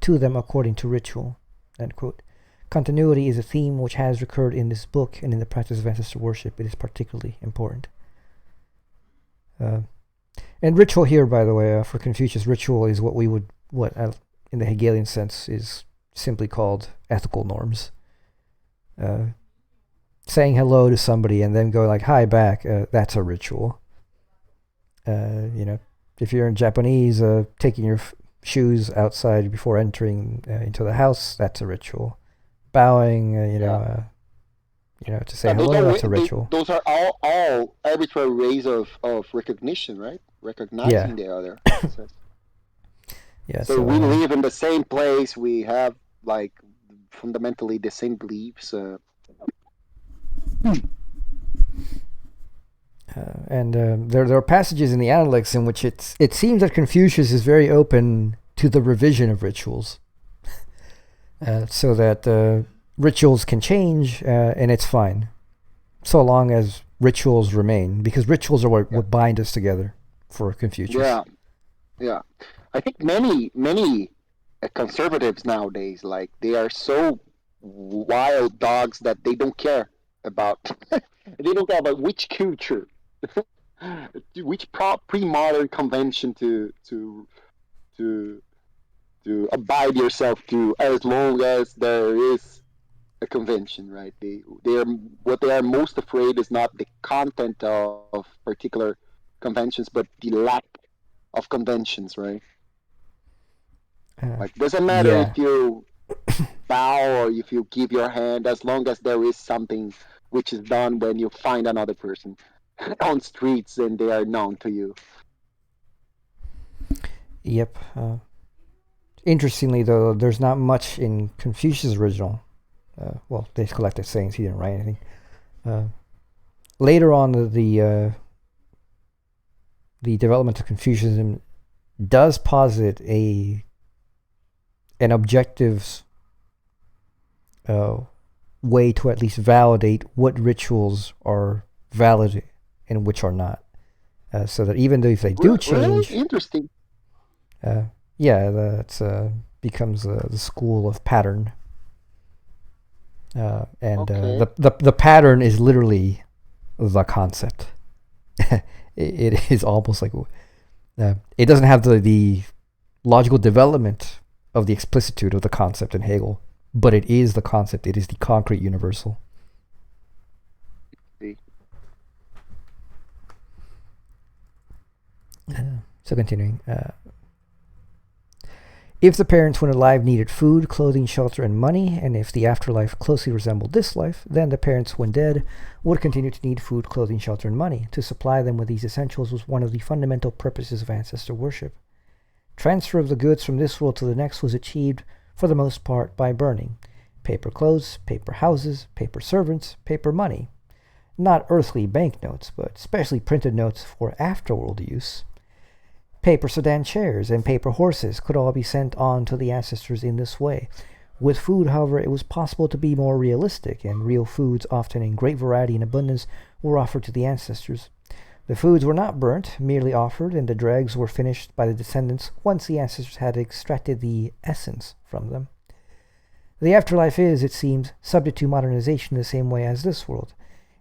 to them according to ritual," end quote. Continuity is a theme which has recurred in this book, and in the practice of ancestor worship it is particularly important. And ritual here, by the way, for Confucius, ritual is what in the Hegelian sense is simply called ethical norms. Saying hello to somebody and then going like hi back, that's a ritual. If you're in Japanese, taking your shoes outside before entering into the house, that's a ritual. Bowing, to say hello, that's a ritual. Those are all arbitrary ways of recognition, right? Recognizing the other. Yeah. So we live in the same place. We have like fundamentally the same beliefs. And there are passages in the Analects in which it seems that Confucius is very open to the revision of rituals, so that rituals can change, and it's fine, so long as rituals remain, because rituals are what bind us together for Confucius. Yeah. I think many conservatives nowadays, like, they are so wild dogs that they don't care about which culture, which pre-modern convention to abide yourself to, as long as there is a convention, right? What they are most afraid is not the content of particular conventions, but the lack of conventions, right? Like, doesn't matter if you bow or if you give your hand, as long as there is something which is done when you find another person on streets and they are known to you. Yep. Interestingly, though, there's not much in Confucius' original. They collected sayings. He didn't write anything. Later on, the development of Confucianism does posit a an objective way to at least validate what rituals are valid and which are not. So that even though if they do change... Really interesting. That becomes the school of pattern. The pattern is literally the concept. It is almost like... it doesn't have the logical development of the explicitude of the concept in Hegel, but it is the concept. It is the concrete universal. So continuing. If the parents when alive needed food, clothing, shelter, and money, and if the afterlife closely resembled this life, then the parents when dead would continue to need food, clothing, shelter, and money. To supply them with these essentials was one of the fundamental purposes of ancestor worship. Transfer of the goods from this world to the next was achieved, for the most part, by burning. Paper clothes, paper houses, paper servants, paper money. Not earthly banknotes, but specially printed notes for afterworld use. Paper sedan chairs and paper horses could all be sent on to the ancestors in this way. With food, however, it was possible to be more realistic, and real foods, often in great variety and abundance, were offered to the ancestors. The foods were not burnt, merely offered, and the dregs were finished by the descendants once the ancestors had extracted the essence from them. The afterlife is, it seems, subject to modernization in the same way as this world,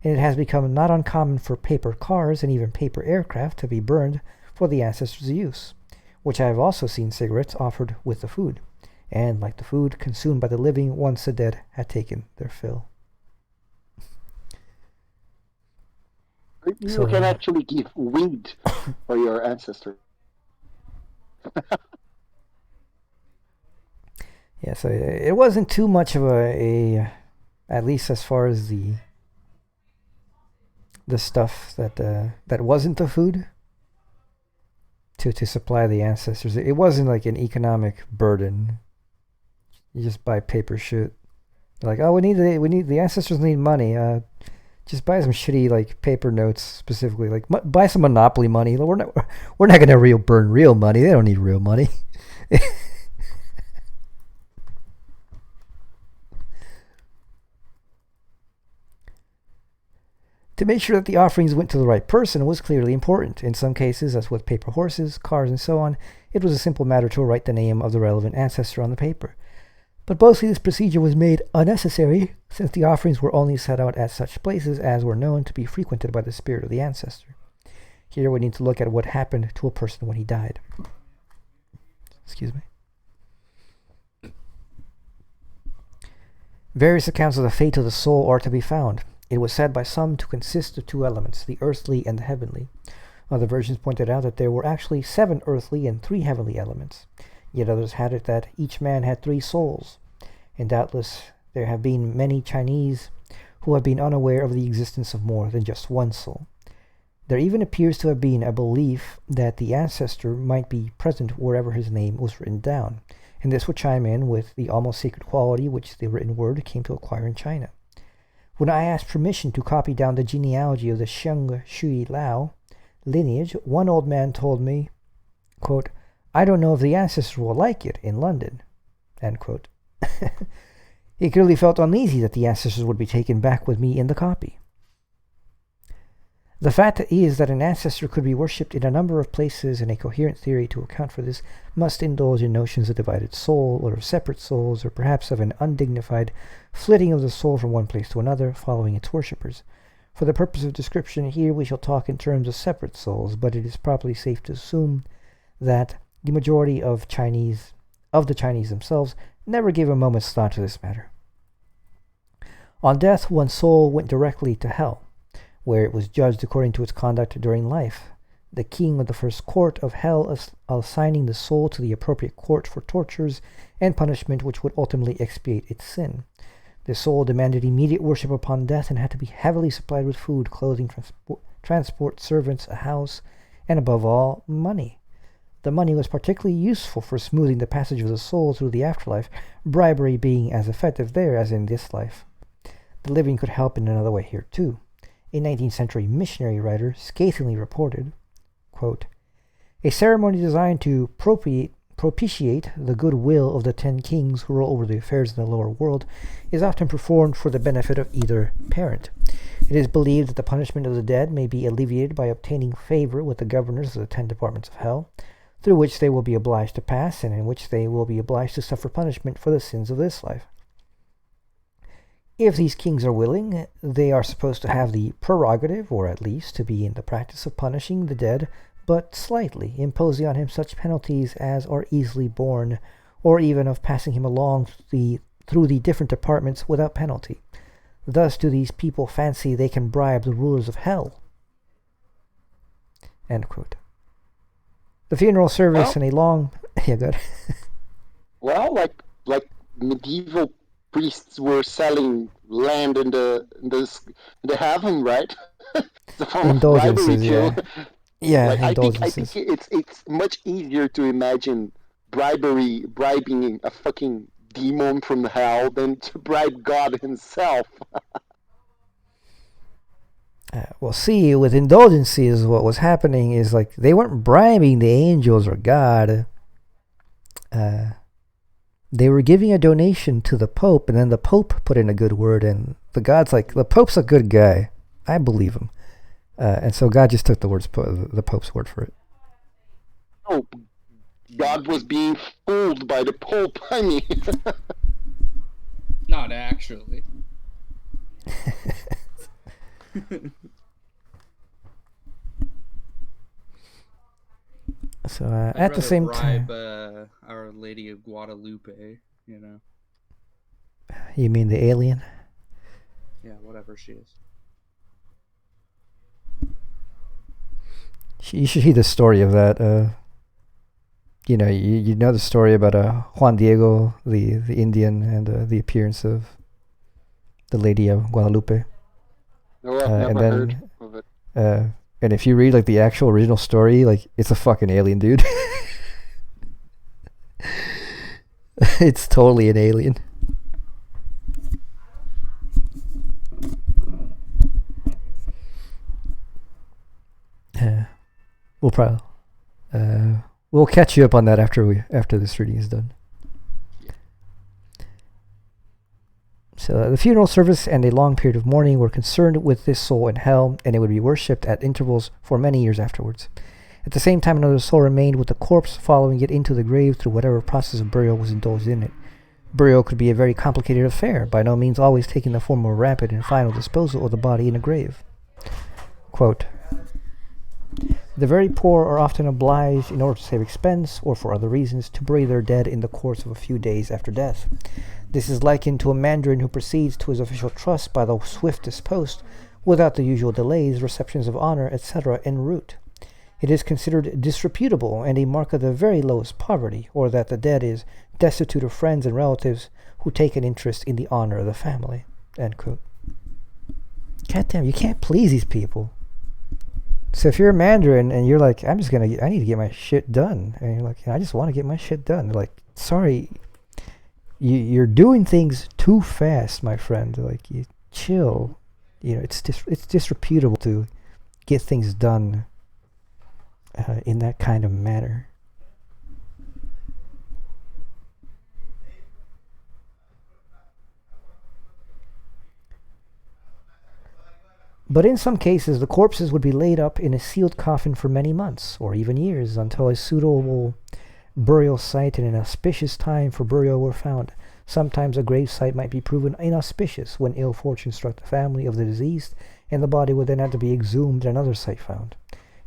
and it has become not uncommon for paper cars and even paper aircraft to be burned for the ancestors' use, which I have also seen cigarettes offered with the food, and, like the food, consumed by the living once the dead had taken their fill. You can actually give weed for your ancestor. Yeah, so it wasn't too much of a at least as far as the stuff that wasn't the food to supply the ancestors. It wasn't like an economic burden. You just buy paper shit. They're like, oh, we need the ancestors need money. Just buy some shitty like paper notes specifically. Like buy some Monopoly money. We're not gonna burn real money. They don't need real money. To make sure that the offerings went to the right person was clearly important. In some cases, as with paper horses, cars, and so on, it was a simple matter to write the name of the relevant ancestor on the paper. But mostly this procedure was made unnecessary, since the offerings were only set out at such places as were known to be frequented by the spirit of the ancestor. Here we need to look at what happened to a person when he died. Excuse me. Various accounts of the fate of the soul are to be found. It was said by some to consist of two elements, the earthly and the heavenly. Other versions pointed out that there were actually 7 earthly and 3 heavenly elements. Yet others had it that each man had 3 souls. And doubtless there have been many Chinese who have been unaware of the existence of more than just one soul. There even appears to have been a belief that the ancestor might be present wherever his name was written down, and this would chime in with the almost sacred quality which the written word came to acquire in China. When I asked permission to copy down the genealogy of the Sheng Shui Lao lineage, one old man told me, quote, I don't know if the ancestors will like it in London, end quote. He clearly felt uneasy that the ancestors would be taken back with me in the copy. The fact is that an ancestor could be worshipped in a number of places, and a coherent theory to account for this must indulge in notions of divided soul, or of separate souls, or perhaps of an undignified flitting of the soul from one place to another, following its worshippers. For the purpose of description here, we shall talk in terms of separate souls, but it is probably safe to assume that the majority of the Chinese themselves never gave a moment's thought to this matter. On death, one's soul went directly to hell, where it was judged according to its conduct during life, the king of the first court of hell assigning the soul to the appropriate court for tortures and punishment which would ultimately expiate its sin. The soul demanded immediate worship upon death and had to be heavily supplied with food, clothing, transport, servants, a house, and above all, money. The money was particularly useful for smoothing the passage of the soul through the afterlife, bribery being as effective there as in this life. The living could help in another way here too. A 19th century missionary writer scathingly reported, quote, a ceremony designed to propitiate propitiate the goodwill of the 10 kings who rule over the affairs of the lower world is often performed for the benefit of either parent. It is believed that the punishment of the dead may be alleviated by obtaining favor with the governors of the 10 departments of hell, through which they will be obliged to pass, and in which they will be obliged to suffer punishment for the sins of this life. If these kings are willing, they are supposed to have the prerogative, or at least to be in the practice of punishing the dead, but slightly, imposing on him such penalties as are easily borne, or even of passing him along through the different departments without penalty. Thus do these people fancy they can bribe the rulers of hell. End quote. The funeral service in a long... Yeah, good. Well, like medieval priests were selling land in the heaven, right? The form of bribery too. Yeah, like, indulgences. I think it's much easier to imagine bribing a fucking demon from hell than to bribe God himself. Well, see, with indulgences, what was happening is like they weren't bribing the angels or God. They were giving a donation to the Pope, and then the Pope put in a good word, and the God's like, the Pope's a good guy. I believe him. And so God just took the Pope's word for it. Oh, God was being fooled by the Pope, I mean. Not actually. So at the same time, Our Lady of Guadalupe, you know. You mean the alien? Yeah, whatever she is. You should hear the story of that. You know the story about Juan Diego, the Indian, and the appearance of the Lady of Guadalupe. No, I've never heard of it. And if you read like the actual original story, like it's a fucking alien, dude. It's totally an alien. We'll probably we'll catch you up on that after this reading is done. So the funeral service and a long period of mourning were concerned with this soul in hell, and it would be worshipped at intervals for many years afterwards. At the same time, another soul remained with the corpse, following it into the grave through whatever process of burial was indulged in it. Burial could be a very complicated affair, by no means always taking the form of rapid and final disposal of the body in a grave. Quote, the very poor are often obliged, in order to save expense, or for other reasons, to bury their dead in the course of a few days after death. This is likened to a mandarin who proceeds to his official trust by the swiftest post, without the usual delays, receptions of honor, etc. en route. It is considered disreputable and a mark of the very lowest poverty, or that the dead is destitute of friends and relatives who take an interest in the honor of the family. End quote. Goddamn, you can't please these people. So if you're a Mandarin and you're like, I need to get my shit done, and you're like, I just want to get my shit done. They're like, sorry, you're doing things too fast, my friend. They're like, you chill. You know, it's disreputable to get things done in that kind of manner. But in some cases, the corpses would be laid up in a sealed coffin for many months, or even years, until a suitable burial site and an auspicious time for burial were found. Sometimes a grave site might be proven inauspicious when ill fortune struck the family of the deceased, and the body would then have to be exhumed and another site found.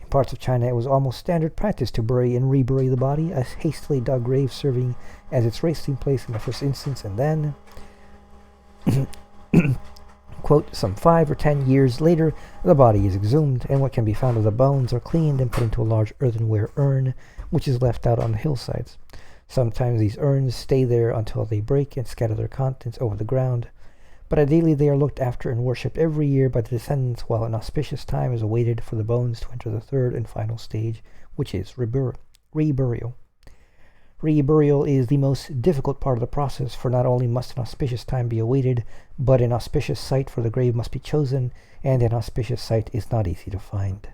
In parts of China, it was almost standard practice to bury and rebury the body, a hastily dug grave serving as its resting place in the first instance, and then... Quote, some 5 or 10 years later, the body is exhumed, and what can be found of the bones are cleaned and put into a large earthenware urn, which is left out on the hillsides. Sometimes these urns stay there until they break and scatter their contents over the ground, but ideally they are looked after and worshipped every year by the descendants, while an auspicious time is awaited for the bones to enter the third and final stage, which is reburial. Reburial is the most difficult part of the process, for not only must an auspicious time be awaited, but an auspicious site for the grave must be chosen, and an auspicious site is not easy to find.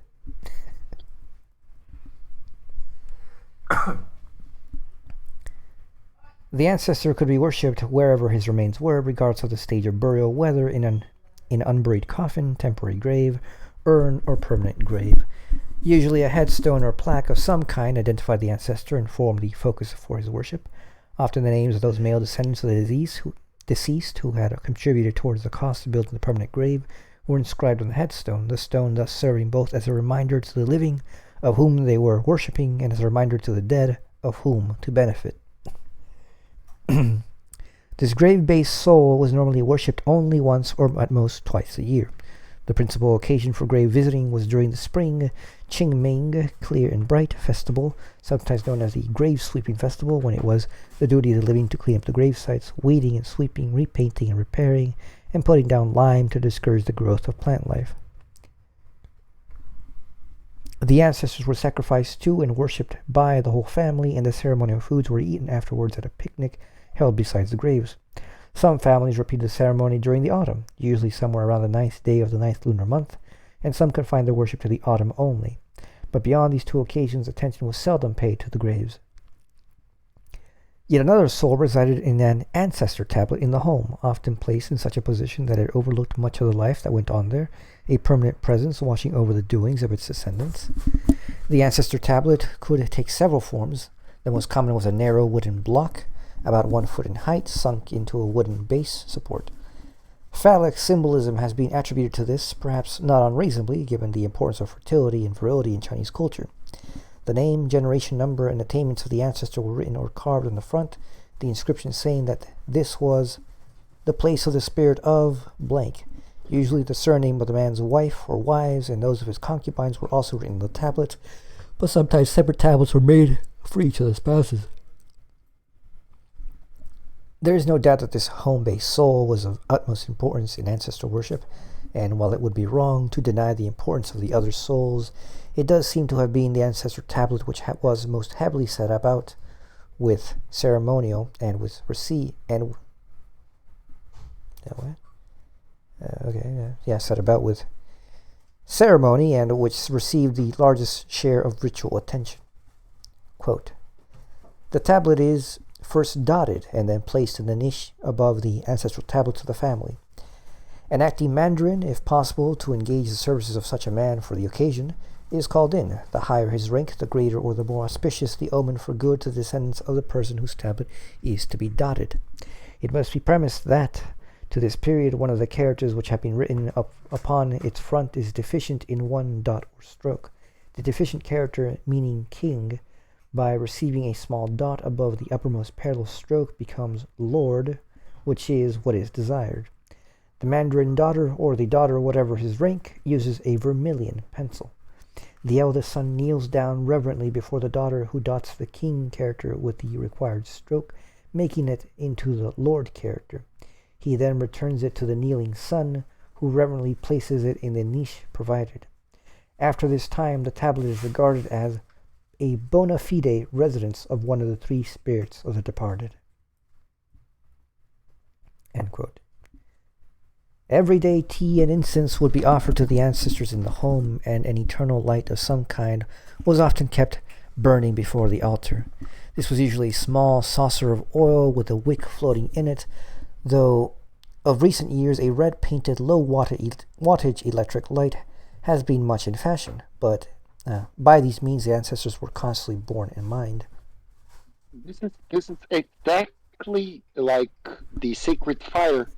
The ancestor could be worshipped wherever his remains were, regardless of the stage of burial, whether in an unburied coffin, temporary grave, urn, or permanent grave. Usually a headstone or plaque of some kind identified the ancestor and formed the focus for his worship. Often the names of those male descendants of the deceased who had contributed towards the cost of building the permanent grave were inscribed on the headstone, the stone thus serving both as a reminder to the living of whom they were worshipping and as a reminder to the dead of whom to benefit. This grave-based soul was normally worshipped only once or at most twice a year. The principal occasion for grave visiting was during the spring Qingming Clear and Bright Festival, sometimes known as the Grave Sweeping Festival, when it was the duty of the living to clean up the grave sites, weeding and sweeping, repainting and repairing, and putting down lime to discourage the growth of plant life. The ancestors were sacrificed to and worshipped by the whole family, and the ceremonial foods were eaten afterwards at a picnic held beside the graves. Some families repeated the ceremony during the autumn, usually somewhere around the 9th day of the 9th lunar month, and some confined their worship to the autumn only. But beyond these two occasions, attention was seldom paid to the graves. Yet another soul resided in an ancestor tablet in the home, often placed in such a position that it overlooked much of the life that went on there, a permanent presence watching over the doings of its descendants. The ancestor tablet could take several forms. The most common was a narrow wooden block, about 1 foot in height, sunk into a wooden base support. Phallic symbolism has been attributed to this, perhaps not unreasonably, given the importance of fertility and virility in Chinese culture. The name, generation number, and attainments of the ancestor were written or carved on the front, the inscription saying that this was the place of the spirit of blank. Usually the surname of the man's wife or wives and those of his concubines were also written on the tablet, but sometimes separate tablets were made for each of the spouses. There is no doubt that this home-based soul was of utmost importance in ancestral worship, and while it would be wrong to deny the importance of the other souls, it does seem to have been the ancestor tablet which was most heavily set about with ceremonial and with set about with ceremony and which received the largest share of ritual attention. Quote, "The tablet is first dotted and then placed in the niche above the ancestral tablets of the family. An acting mandarin, if possible, to engage the services of such a man for the occasion, is called in. The higher his rank, the greater or the more auspicious the omen for good to the descendants of the person whose tablet is to be dotted. It must be premised that, to this period, one of the characters which have been written upon its front is deficient in one dot or stroke. The deficient character, meaning king, by receiving a small dot above the uppermost parallel stroke, becomes lord, which is what is desired. The mandarin daughter, or the daughter, whatever his rank, uses a vermilion pencil. The eldest son kneels down reverently before the daughter, who dots the king character with the required stroke, making it into the lord character. He then returns it to the kneeling son, who reverently places it in the niche provided. After this time, the tablet is regarded as a bona fide residence of one of the three spirits of the departed." End quote. Every day tea and incense would be offered to the ancestors in the home, and an eternal light of some kind was often kept burning before the altar. This was usually a small saucer of oil with a wick floating in it, though of recent years a red-painted low-wattage electric light has been much in fashion, but by these means the ancestors were constantly borne in mind. This is exactly like the sacred fire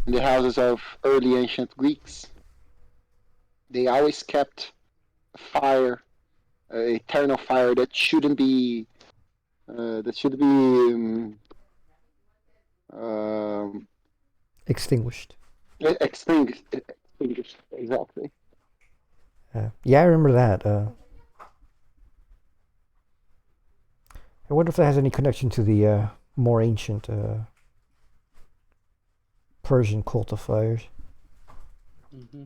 in the houses of early ancient Greeks. They always kept fire, eternal fire that shouldn't be Extinguished. Extinguished, exactly. Yeah, I remember that. I wonder if that has any connection to the more ancient Persian cult of fires. Mm-hmm.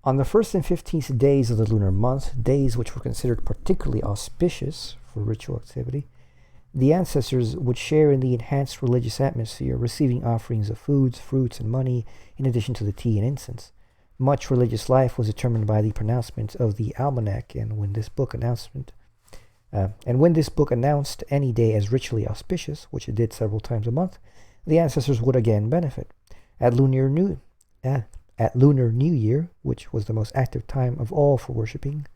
On the 1st and 15th days of the lunar month, days which were considered particularly auspicious for ritual activity, the ancestors would share in the enhanced religious atmosphere, receiving offerings of foods, fruits, and money, in addition to the tea and incense. Much religious life was determined by the pronouncement of the almanac, and when this book announced any day as ritually auspicious, which it did several times a month, the ancestors would again benefit. At Lunar New Year, which was the most active time of all for worshipping,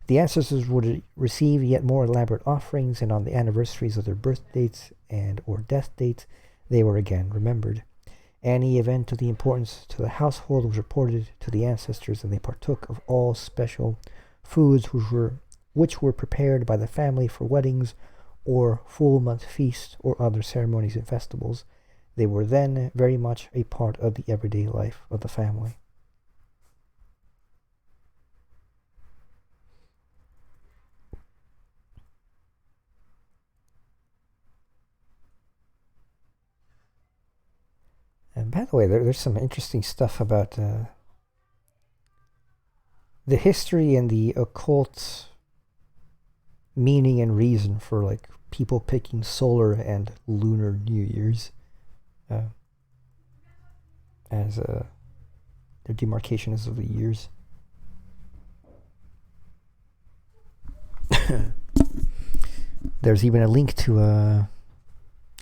the ancestors would receive yet more elaborate offerings, and on the anniversaries of their birth dates and or death dates, they were again remembered. Any event of the importance to the household was reported to the ancestors, and they partook of all special foods which were prepared by the family for weddings or full month feasts or other ceremonies and festivals. They were then very much a part of the everyday life of the family. And by the way, there's some interesting stuff about the history and the occult meaning and reason for like people picking solar and lunar New Year's as their demarcations of the years. There's even a link to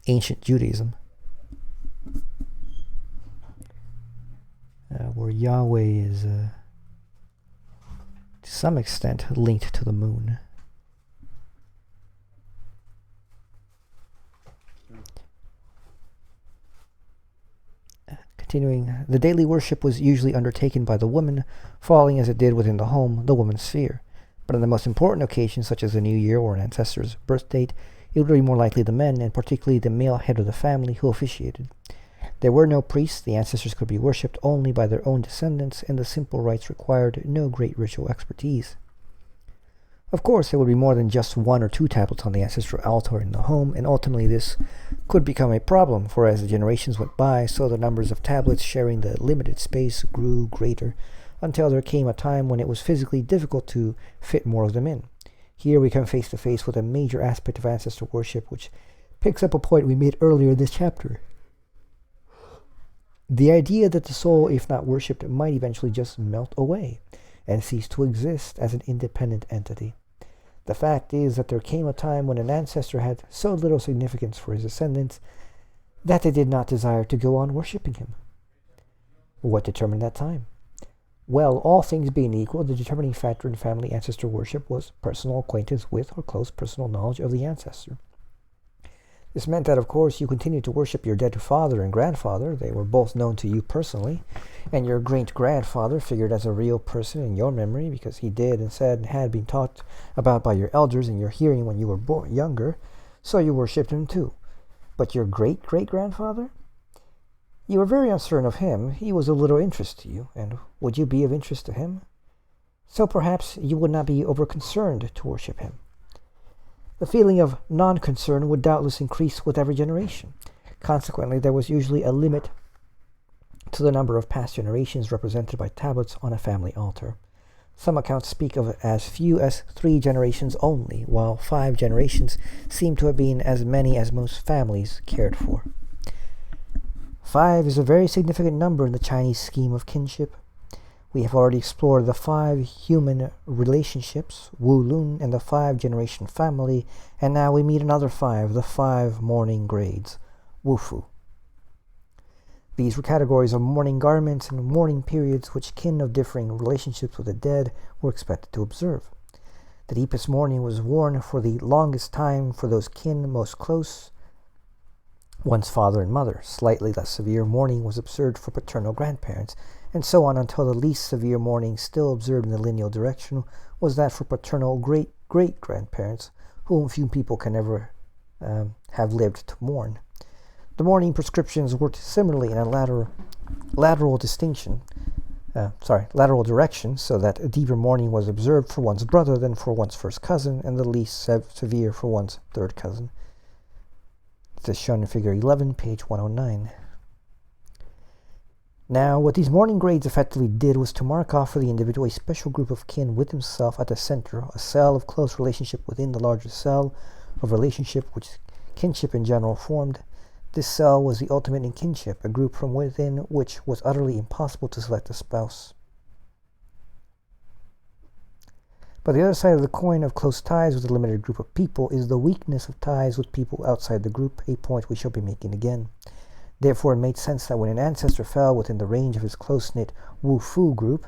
ancient Judaism, where Yahweh is to some extent linked to the moon. Continuing, the daily worship was usually undertaken by the woman, falling as it did within the home, the woman's sphere. But on the most important occasions, such as the New Year or an ancestor's birth date, it would be more likely the men, and particularly the male head of the family, who officiated. There were no priests. The ancestors could be worshipped only by their own descendants, and the simple rites required no great ritual expertise. Of course, there would be more than just one or two tablets on the ancestral altar in the home, and ultimately this could become a problem, for as the generations went by, so the numbers of tablets sharing the limited space grew greater, until there came a time when it was physically difficult to fit more of them in. Here we come face to face with a major aspect of ancestral worship, which picks up a point we made earlier in this chapter. The idea that the soul, if not worshipped, might eventually just melt away and cease to exist as an independent entity. The fact is that there came a time when an ancestor had so little significance for his descendants that they did not desire to go on worshipping him. What determined that time? Well, all things being equal, the determining factor in family ancestor worship was personal acquaintance with or close personal knowledge of the ancestor. This meant that, of course, you continued to worship your dead father and grandfather. They were both known to you personally, and your great-grandfather figured as a real person in your memory because he did and said and had been talked about by your elders in your hearing when you were younger, so you worshipped him too. But your great-great-grandfather? You were very uncertain of him. He was of little interest to you, and would you be of interest to him? So perhaps you would not be over-concerned to worship him. The feeling of non-concern would doubtless increase with every generation. Consequently, there was usually a limit to the number of past generations represented by tablets on a family altar. Some accounts speak of as few as 3 generations only, while 5 generations seem to have been as many as most families cared for. 5 is a very significant number in the Chinese scheme of kinship. We have already explored the 5 human relationships, Wu Lun, and the 5-generation family, and now we meet another 5, the 5 mourning grades, Wu Fu. These were categories of mourning garments and mourning periods which kin of differing relationships with the dead were expected to observe. The deepest mourning was worn for the longest time for those kin most close, one's father and mother. Slightly less severe mourning was observed for paternal grandparents, and so on until the least severe mourning still observed in the lineal direction was that for paternal great-great-grandparents, whom few people can ever have lived to mourn. The mourning prescriptions worked similarly in a lateral direction, so that a deeper mourning was observed for one's brother than for one's first cousin, and the least severe for one's third cousin. This is shown in Figure 11, page 109. Now, what these mourning grades effectively did was to mark off for the individual a special group of kin with himself at the center, a cell of close relationship within the larger cell of relationship which kinship in general formed. This cell was the ultimate in kinship, a group from within which was utterly impossible to select a spouse. But the other side of the coin of close ties with a limited group of people is the weakness of ties with people outside the group, a point we shall be making again. Therefore, it made sense that when an ancestor fell within the range of his close-knit Wu-Fu group,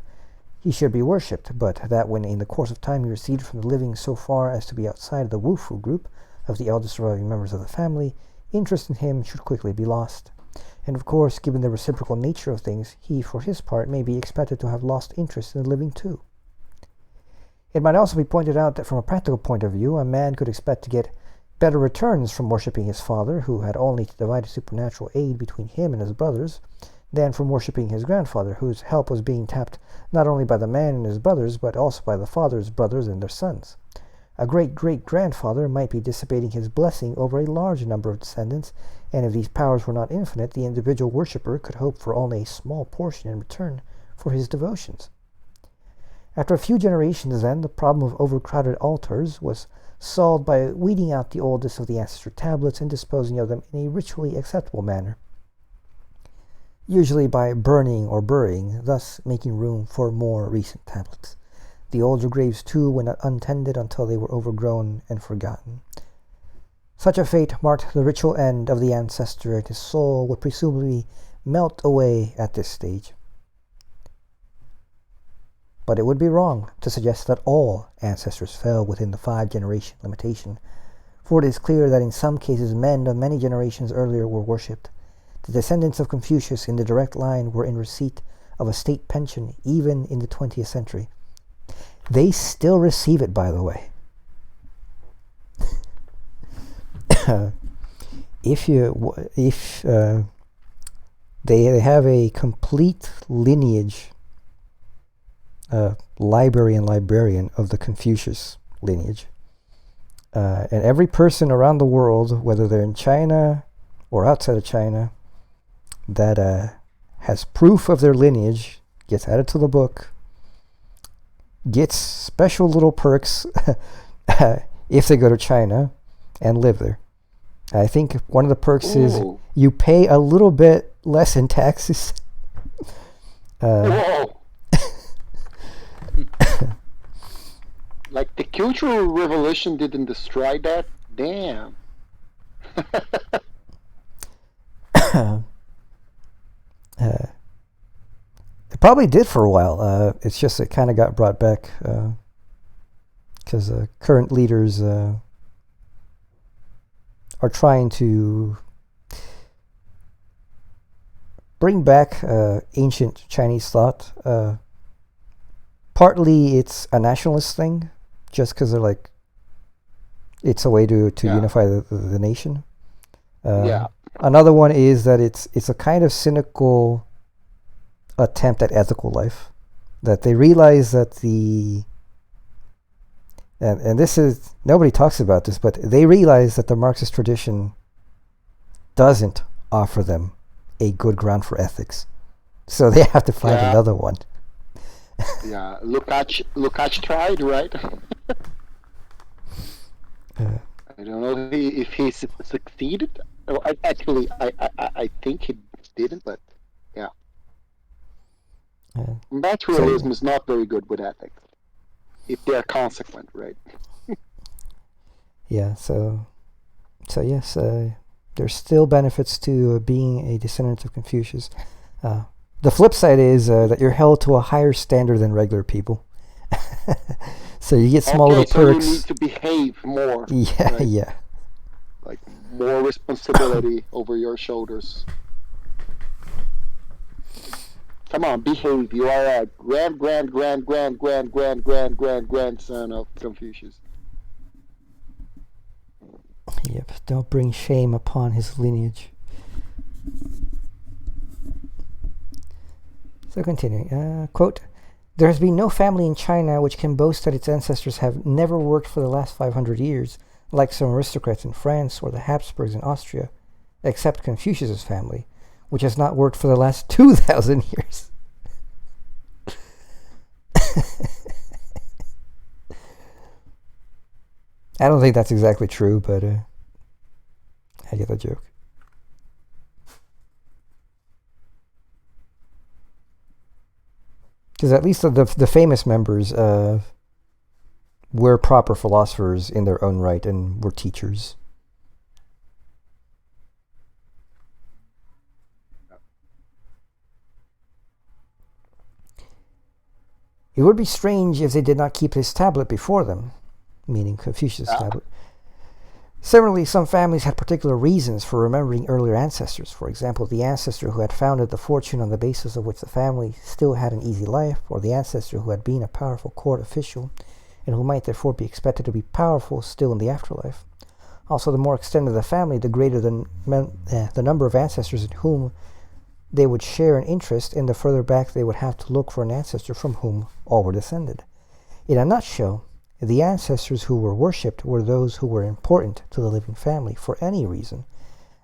he should be worshipped, but that when in the course of time he receded from the living so far as to be outside of the Wu-Fu group of the eldest surviving members of the family, interest in him should quickly be lost. And of course, given the reciprocal nature of things, he, for his part, may be expected to have lost interest in the living too. It might also be pointed out that from a practical point of view, a man could expect to get better returns from worshipping his father, who had only to divide a supernatural aid between him and his brothers, than from worshipping his grandfather, whose help was being tapped not only by the man and his brothers, but also by the father's brothers and their sons. A great-great-grandfather might be dissipating his blessing over a large number of descendants, and if these powers were not infinite, the individual worshipper could hope for only a small portion in return for his devotions. After a few generations, then, the problem of overcrowded altars was solved by weeding out the oldest of the ancestor tablets and disposing of them in a ritually acceptable manner, usually by burning or burying, thus making room for more recent tablets. The older graves, too, went untended until they were overgrown and forgotten. Such a fate marked the ritual end of the ancestor, and his soul would presumably melt away at this stage. But it would be wrong to suggest that all ancestors fell within the 5-generation limitation, for it is clear that in some cases men of many generations earlier were worshipped. The descendants of Confucius in the direct line were in receipt of a state pension even in the 20th century. They still receive it, by the way. If they have a complete lineage, library and librarian of the Confucius lineage, and every person around the world, whether they're in China or outside of China, that has proof of their lineage gets added to the book, gets special little perks if they go to China and live there. I think one of the perks is you pay a little bit less in taxes. Like the Cultural Revolution didn't destroy that? Damn. It probably did for a while. It's just it kind of got brought back because current leaders are trying to bring back ancient Chinese thought. Partly it's a nationalist thing, just because they're like, it's a way to unify the nation. Another one is that it's a kind of cynical attempt at ethical life, that they realize that and this is, nobody talks about this, but they realize that the Marxist tradition doesn't offer them a good ground for ethics, so they have to find another one. Lukács tried, right? I don't know if he succeeded. Oh, I think he didn't, but yeah. Naturalism is not very good with ethics, if they are consequent, right? So yes, there's still benefits to being a descendant of Confucius. The flip side is that you're held to a higher standard than regular people. So you get small little perks. So you need to behave more. Yeah, right? Yeah. Like more responsibility over your shoulders. Come on, behave. You are a grandson of Confucius. Yep, don't bring shame upon his lineage. So continuing, quote, "There has been no family in China which can boast that its ancestors have never worked for the last 500 years, like some aristocrats in France or the Habsburgs in Austria, except Confucius's family, which has not worked for the last 2,000 years." I don't think that's exactly true, but I get the joke. Because at least the famous members were proper philosophers in their own right and were teachers. It would be strange if they did not keep this tablet before them, meaning Confucius' tablet. Similarly, some families had particular reasons for remembering earlier ancestors. For example, the ancestor who had founded the fortune on the basis of which the family still had an easy life, or the ancestor who had been a powerful court official and who might therefore be expected to be powerful still in the afterlife. Also, the more extended the family, the greater the number of ancestors in whom they would share an interest, and the further back they would have to look for an ancestor from whom all were descended. In a nutshell, the ancestors who were worshipped were those who were important to the living family for any reason,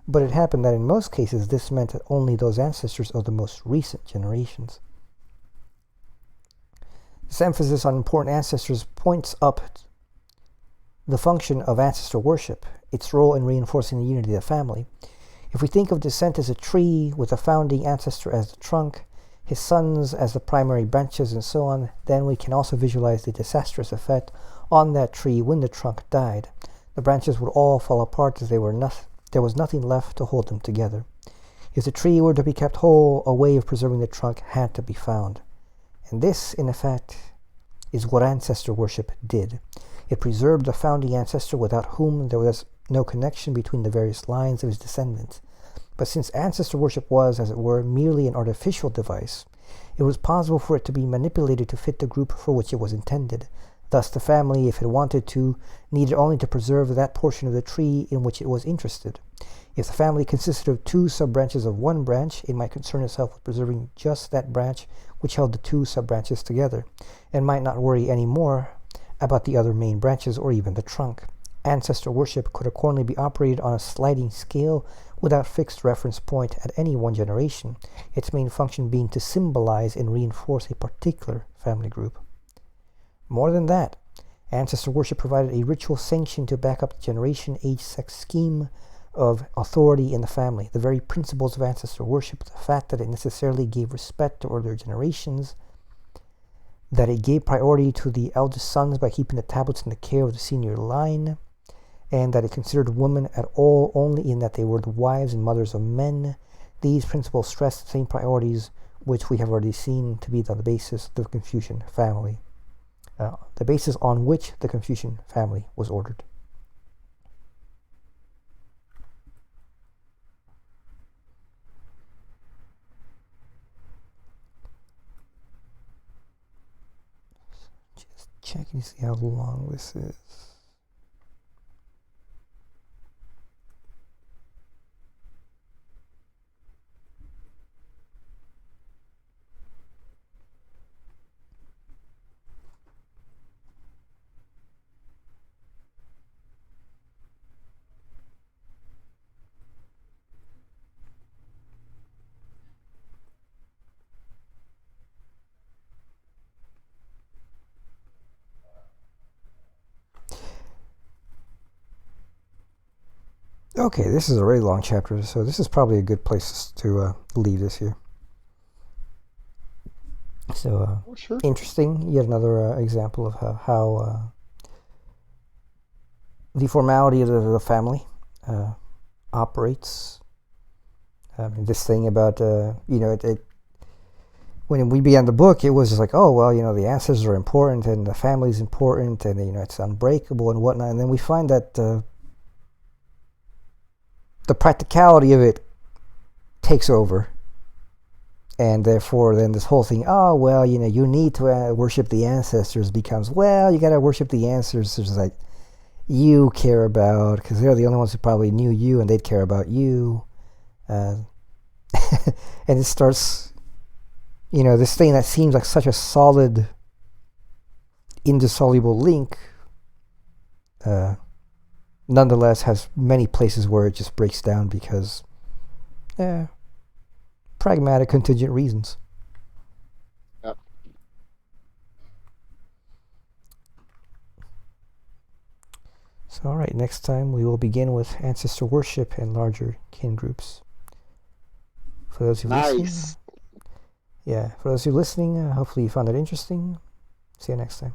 but it happened that in most cases this meant only those ancestors of the most recent generations. This emphasis on important ancestors points up the function of ancestral worship, its role in reinforcing the unity of the family. If we think of descent as a tree with a founding ancestor as the trunk, his sons as the primary branches, and so on, then we can also visualize the disastrous effect on that tree when the trunk died. The branches would all fall apart as there was nothing left to hold them together. If the tree were to be kept whole, a way of preserving the trunk had to be found. And this, in effect, is what ancestor worship did. It preserved the founding ancestor without whom there was no connection between the various lines of his descendants. But since ancestor worship was, as it were, merely an artificial device, it was possible for it to be manipulated to fit the group for which it was intended. Thus, the family, if it wanted to, needed only to preserve that portion of the tree in which it was interested. If the family consisted of two sub-branches of one branch, it might concern itself with preserving just that branch which held the two sub-branches together, and might not worry any more about the other main branches or even the trunk. Ancestor worship could accordingly be operated on a sliding scale without fixed reference point at any one generation, its main function being to symbolize and reinforce a particular family group. More than that, ancestor worship provided a ritual sanction to back up the generation, age, sex scheme of authority in the family. The very principles of ancestor worship, the fact that it necessarily gave respect to earlier generations, that it gave priority to the eldest sons by keeping the tablets in the care of the senior line, and that it considered women at all only in that they were the wives and mothers of men. These principles stress the same priorities which we have already seen to be the basis of the Confucian family, the basis on which the Confucian family was ordered. Just checking to see how long this is. Okay, this is a really long chapter, so this is probably a good place to leave this here. So, sure. Interesting. Yet another example of how the formality of the family operates. This thing about, when we began the book, it was just like, oh, well, the ancestors are important, and the family's important, and, it's unbreakable and whatnot. And then we find that the practicality of it takes over, and therefore then this whole thing, oh well, you need to worship the ancestors, becomes, well, you got to worship the ancestors that you care about, because they're the only ones who probably knew you and they'd care about you. And it starts, this thing that seems like such a solid, indissoluble link, nonetheless has many places where it just breaks down because pragmatic contingent reasons. Yep. So all right, next time we will begin with ancestor worship and larger kin groups. For those who Nice. for those who are listening, hopefully you found it interesting. See you next time.